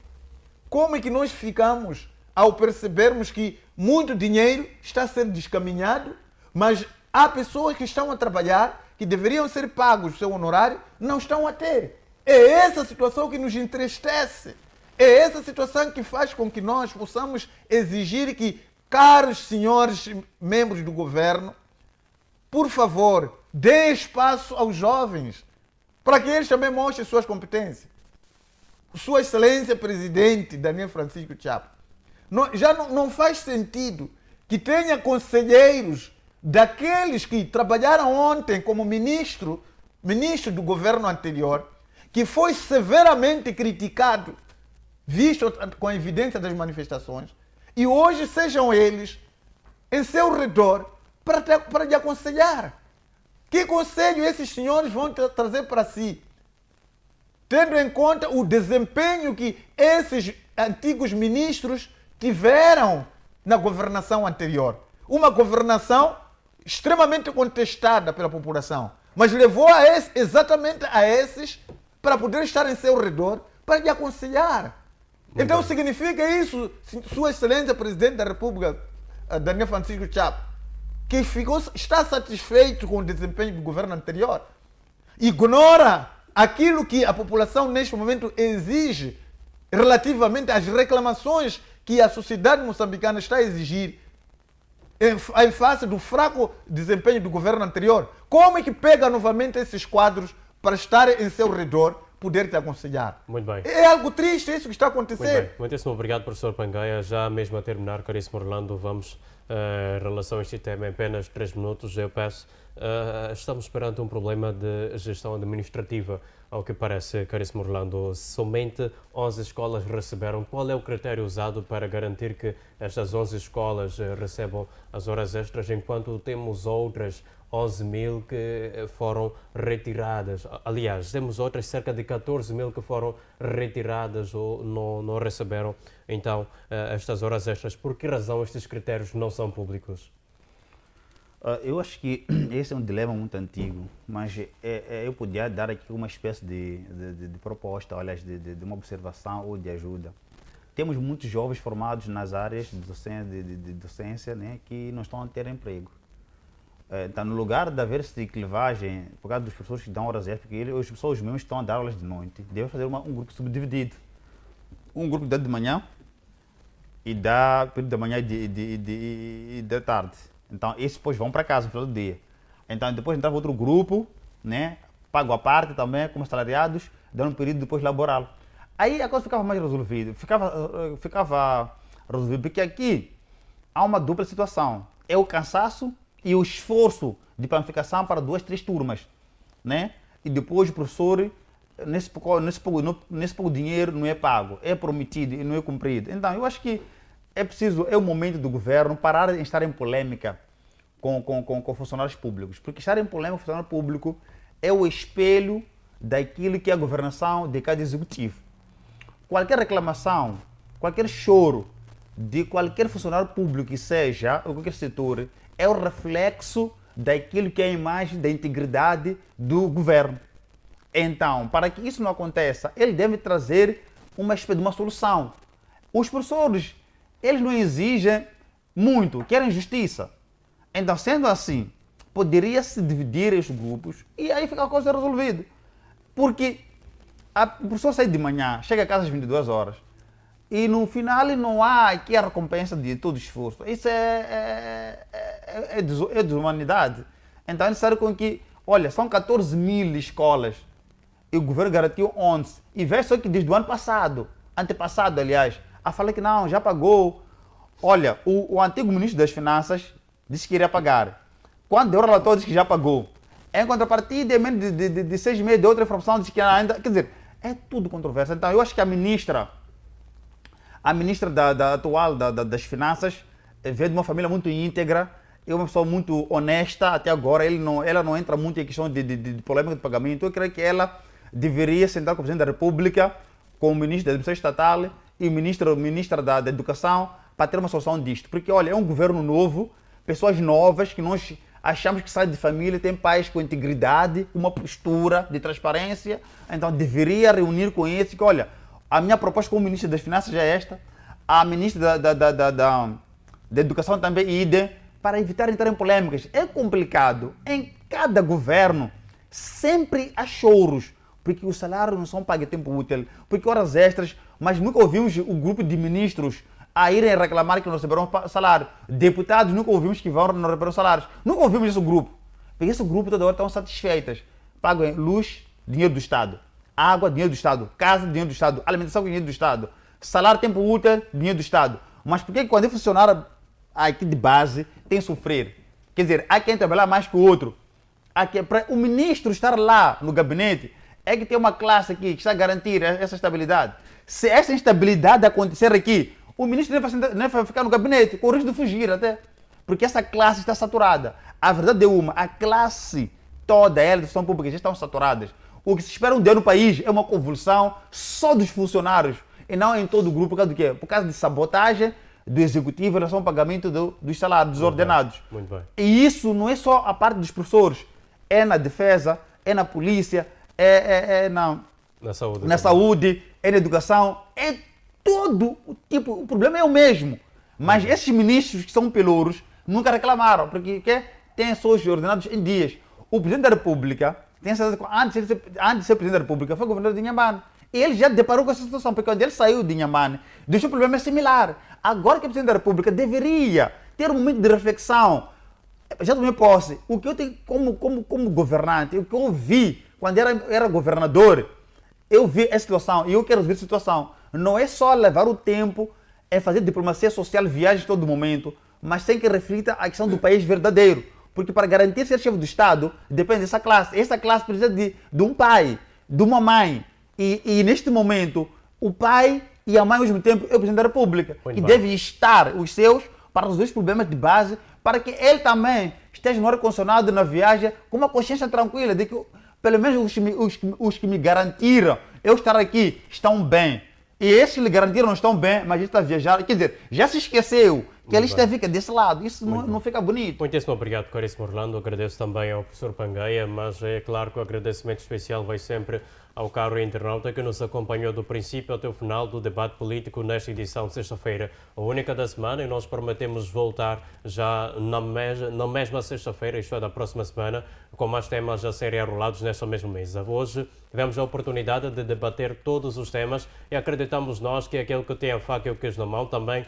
S4: Como é que nós ficamos ao percebermos que muito dinheiro está sendo descaminhado, mas há pessoas que estão a trabalhar, que deveriam ser pagos o seu honorário, não estão a ter. É essa situação que nos entristece. É essa situação que faz com que nós possamos exigir que, caros senhores membros do governo, por favor, deem espaço aos jovens, para que eles também mostrem suas competências. Sua Excelência Presidente Daniel Francisco Chapo, já não faz sentido que tenha conselheiros daqueles que trabalharam ontem como ministro do governo anterior, que foi severamente criticado, visto com a evidência das manifestações, e hoje sejam eles em seu redor para lhe aconselhar. Que conselho esses senhores vão trazer para si, tendo em conta o desempenho que esses antigos ministros tiveram na governação anterior? Uma governação extremamente contestada pela população, mas levou exatamente a esses para poder estar em seu redor, para lhe aconselhar. Então significa isso, Sua Excelência Presidente da República, Daniel Francisco Chapo, que está satisfeito com o desempenho do governo anterior, ignora aquilo que a população neste momento exige relativamente às reclamações que a sociedade moçambicana está a exigir em face do fraco desempenho do governo anterior. Como é que pega novamente esses quadros para estar em seu redor, poder te aconselhar?
S1: Muito bem.
S4: É algo triste isso que está a acontecer.
S1: Muito bem. Muitíssimo obrigado, professor Pangaia. Já mesmo a terminar, caríssimo Orlando, vamos em relação a este tema em apenas 3 minutos. Eu peço, estamos perante um problema de gestão administrativa, ao que parece, caríssimo Orlando. Somente 11 escolas receberam. Qual é o critério usado para garantir que estas 11 escolas recebam as horas extras, enquanto temos outras 11 mil que foram retiradas? Aliás, temos outras cerca de 14 mil que foram retiradas ou não receberam, então, estas horas extras. Por que razão estes critérios não são públicos?
S2: Eu acho que esse é um dilema muito antigo, mas eu podia dar aqui uma espécie de proposta, aliás, de uma observação ou de ajuda. Temos muitos jovens formados nas áreas de docência, né, que não estão a ter emprego. Então, no lugar de haver essa clivagem, por causa dos professores que dão horas extras, porque as pessoas mesmo estão a dar aulas de noite, devem fazer um grupo subdividido. Um grupo dá de manhã e dá período da manhã e da tarde. Então, esses depois vão para casa no final do dia. Então, depois entrava outro grupo, né, pago à parte também, como assalariados, dando um período depois laboral. Aí a coisa ficava mais resolvida, ficava resolvida, porque aqui há uma dupla situação. É o cansaço e o esforço de planificação para 2, 3 turmas, né? E depois o professor, nesse pouco dinheiro não é pago, é prometido e não é cumprido. Então, eu acho que é o momento do governo parar de estar em polêmica com funcionários públicos, porque estar em polêmica com funcionário público é o espelho daquilo que é a governação de cada executivo. Qualquer reclamação, qualquer choro de qualquer funcionário público que seja, ou qualquer setor, é o reflexo daquilo que é a imagem da integridade do governo. Então, para que isso não aconteça, ele deve trazer uma espécie de uma solução. Os professores, eles não exigem muito, querem justiça. Então, sendo assim, poderia-se dividir esses grupos e aí fica a coisa resolvida. Porque o professor sai de manhã, chega a casa às 22 horas e no final não há aqui a recompensa de todo o esforço. Isso é desumanidade. Então é necessário com que, olha, são 14 mil escolas e o governo garantiu 11. E vê só que desde o ano passado, antepassado aliás, a falar que não, já pagou. Olha, o antigo ministro das Finanças disse que iria pagar. Quando deu o relatório, disse que já pagou. Em contrapartida, em menos de 6 meses de outra informação, disse que ainda... Quer dizer, é tudo controverso. Então, eu acho que a ministra atual das Finanças veio de uma família muito íntegra, é uma pessoa muito honesta até agora. Ela não entra muito em questão de polêmica de pagamento. Eu creio que ela deveria sentar com o presidente da República, com o ministro da Administração Estatal e o ministro da Educação para ter uma solução disto. Porque, olha, é um governo novo, pessoas novas que nós achamos que saem de família, têm pais com integridade, uma postura de transparência. Então deveria reunir com eles que, olha, a minha proposta como ministro das Finanças é esta, a ministra da Educação também idem, para evitar entrar em polêmicas. É complicado. Em cada governo sempre há choros, porque os salários não são pagos a tempo útil, porque horas extras, mas nunca ouvimos o grupo de ministros a irem reclamar que não receberam salário. Deputados nunca ouvimos que vão não receberam salários. Nunca ouvimos esse grupo. Porque esse grupo toda hora estão satisfeitas. Pagam luz, dinheiro do Estado. Água, dinheiro do Estado. Casa, dinheiro do Estado. Alimentação, dinheiro do Estado. Salário, tempo útil, dinheiro do Estado. Mas por que quando é funcionário aqui de base tem que sofrer? Quer dizer, há quem trabalhar mais que o outro. Para o ministro estar lá no gabinete, é que tem uma classe aqui que está a garantir essa estabilidade. Se essa instabilidade acontecer aqui, o ministro nem vai ficar no gabinete, com o risco de fugir até. Porque essa classe está saturada. A verdade é a classe toda, ela, da pública, já estão saturadas. O que se espera um dia no país é uma convulsão só dos funcionários, e não em todo o grupo. Por causa do quê? Por causa de sabotagem do executivo em relação ao pagamento dos salários, dos ordenados.
S1: Muito bem.
S2: E isso não é só a parte dos professores, é na defesa, é na polícia, é na saúde, é na educação, é todo o tipo, o problema é o mesmo. Mas esses ministros que são pelouros nunca reclamaram, porque têm seus ordenados em dias. O presidente da República, antes de ser presidente da República, foi governador de Inhambane. E ele já deparou com essa situação, porque quando ele saiu de Inhambane, deixou o problema similar. Agora que é presidente da República, deveria ter um momento de reflexão. Já tomei posse. O que eu tenho como governante, o que eu vi quando era governador, eu vi essa situação e eu quero ver a situação. Não é só levar o tempo, é fazer diplomacia social, viagens todo momento, mas tem que refletir a questão do país verdadeiro. Porque para garantir ser chefe do Estado, depende dessa classe. Essa classe precisa de um pai, de uma mãe. E neste momento, o pai e a mãe ao mesmo tempo é o presidente da República, que deve estar os seus para resolver os problemas de base, para que ele também esteja no ar-condicionado na viagem com uma consciência tranquila de que pelo menos os que me garantiram eu estar aqui estão bem. E esses que lhe garantiram não estão bem, mas ele está viajando. Quer dizer, já se esqueceu que ele fica desse lado. Isso não fica bonito.
S1: Muitíssimo obrigado, caríssimo Orlando. Agradeço também ao professor Pangaia, mas é claro que o agradecimento especial vai sempre ao caro internauta que nos acompanhou do princípio até o final do debate político nesta edição de sexta-feira, a única da semana, e nós prometemos voltar já na mesma sexta-feira, isto é, da próxima semana, com mais temas a serem arrolados nesta mesma mesa. Hoje tivemos a oportunidade de debater todos os temas e acreditamos nós que aquele que tem a faca e o queijo na mão também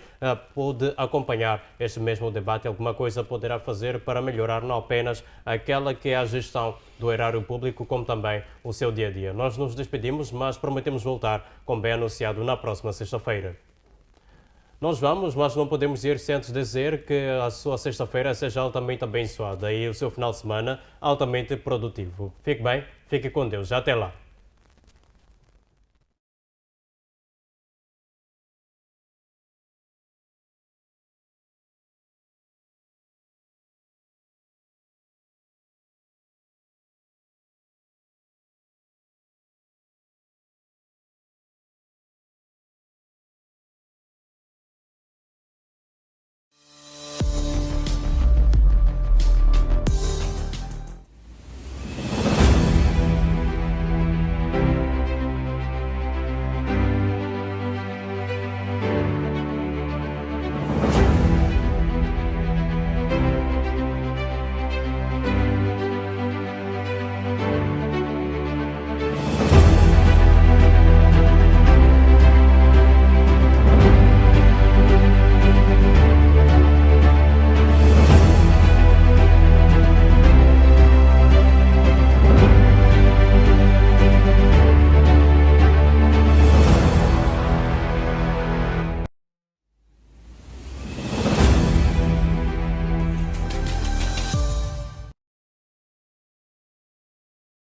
S1: pode acompanhar acompanhar este mesmo debate, alguma coisa poderá fazer para melhorar não apenas aquela que é a gestão do erário público, como também o seu dia-a-dia. Nós nos despedimos, mas prometemos voltar, como bem anunciado, na próxima sexta-feira. Nós vamos, mas não podemos ir sem antes dizer que a sua sexta-feira seja altamente abençoada e o seu final de semana altamente produtivo. Fique bem, fique com Deus. Até lá.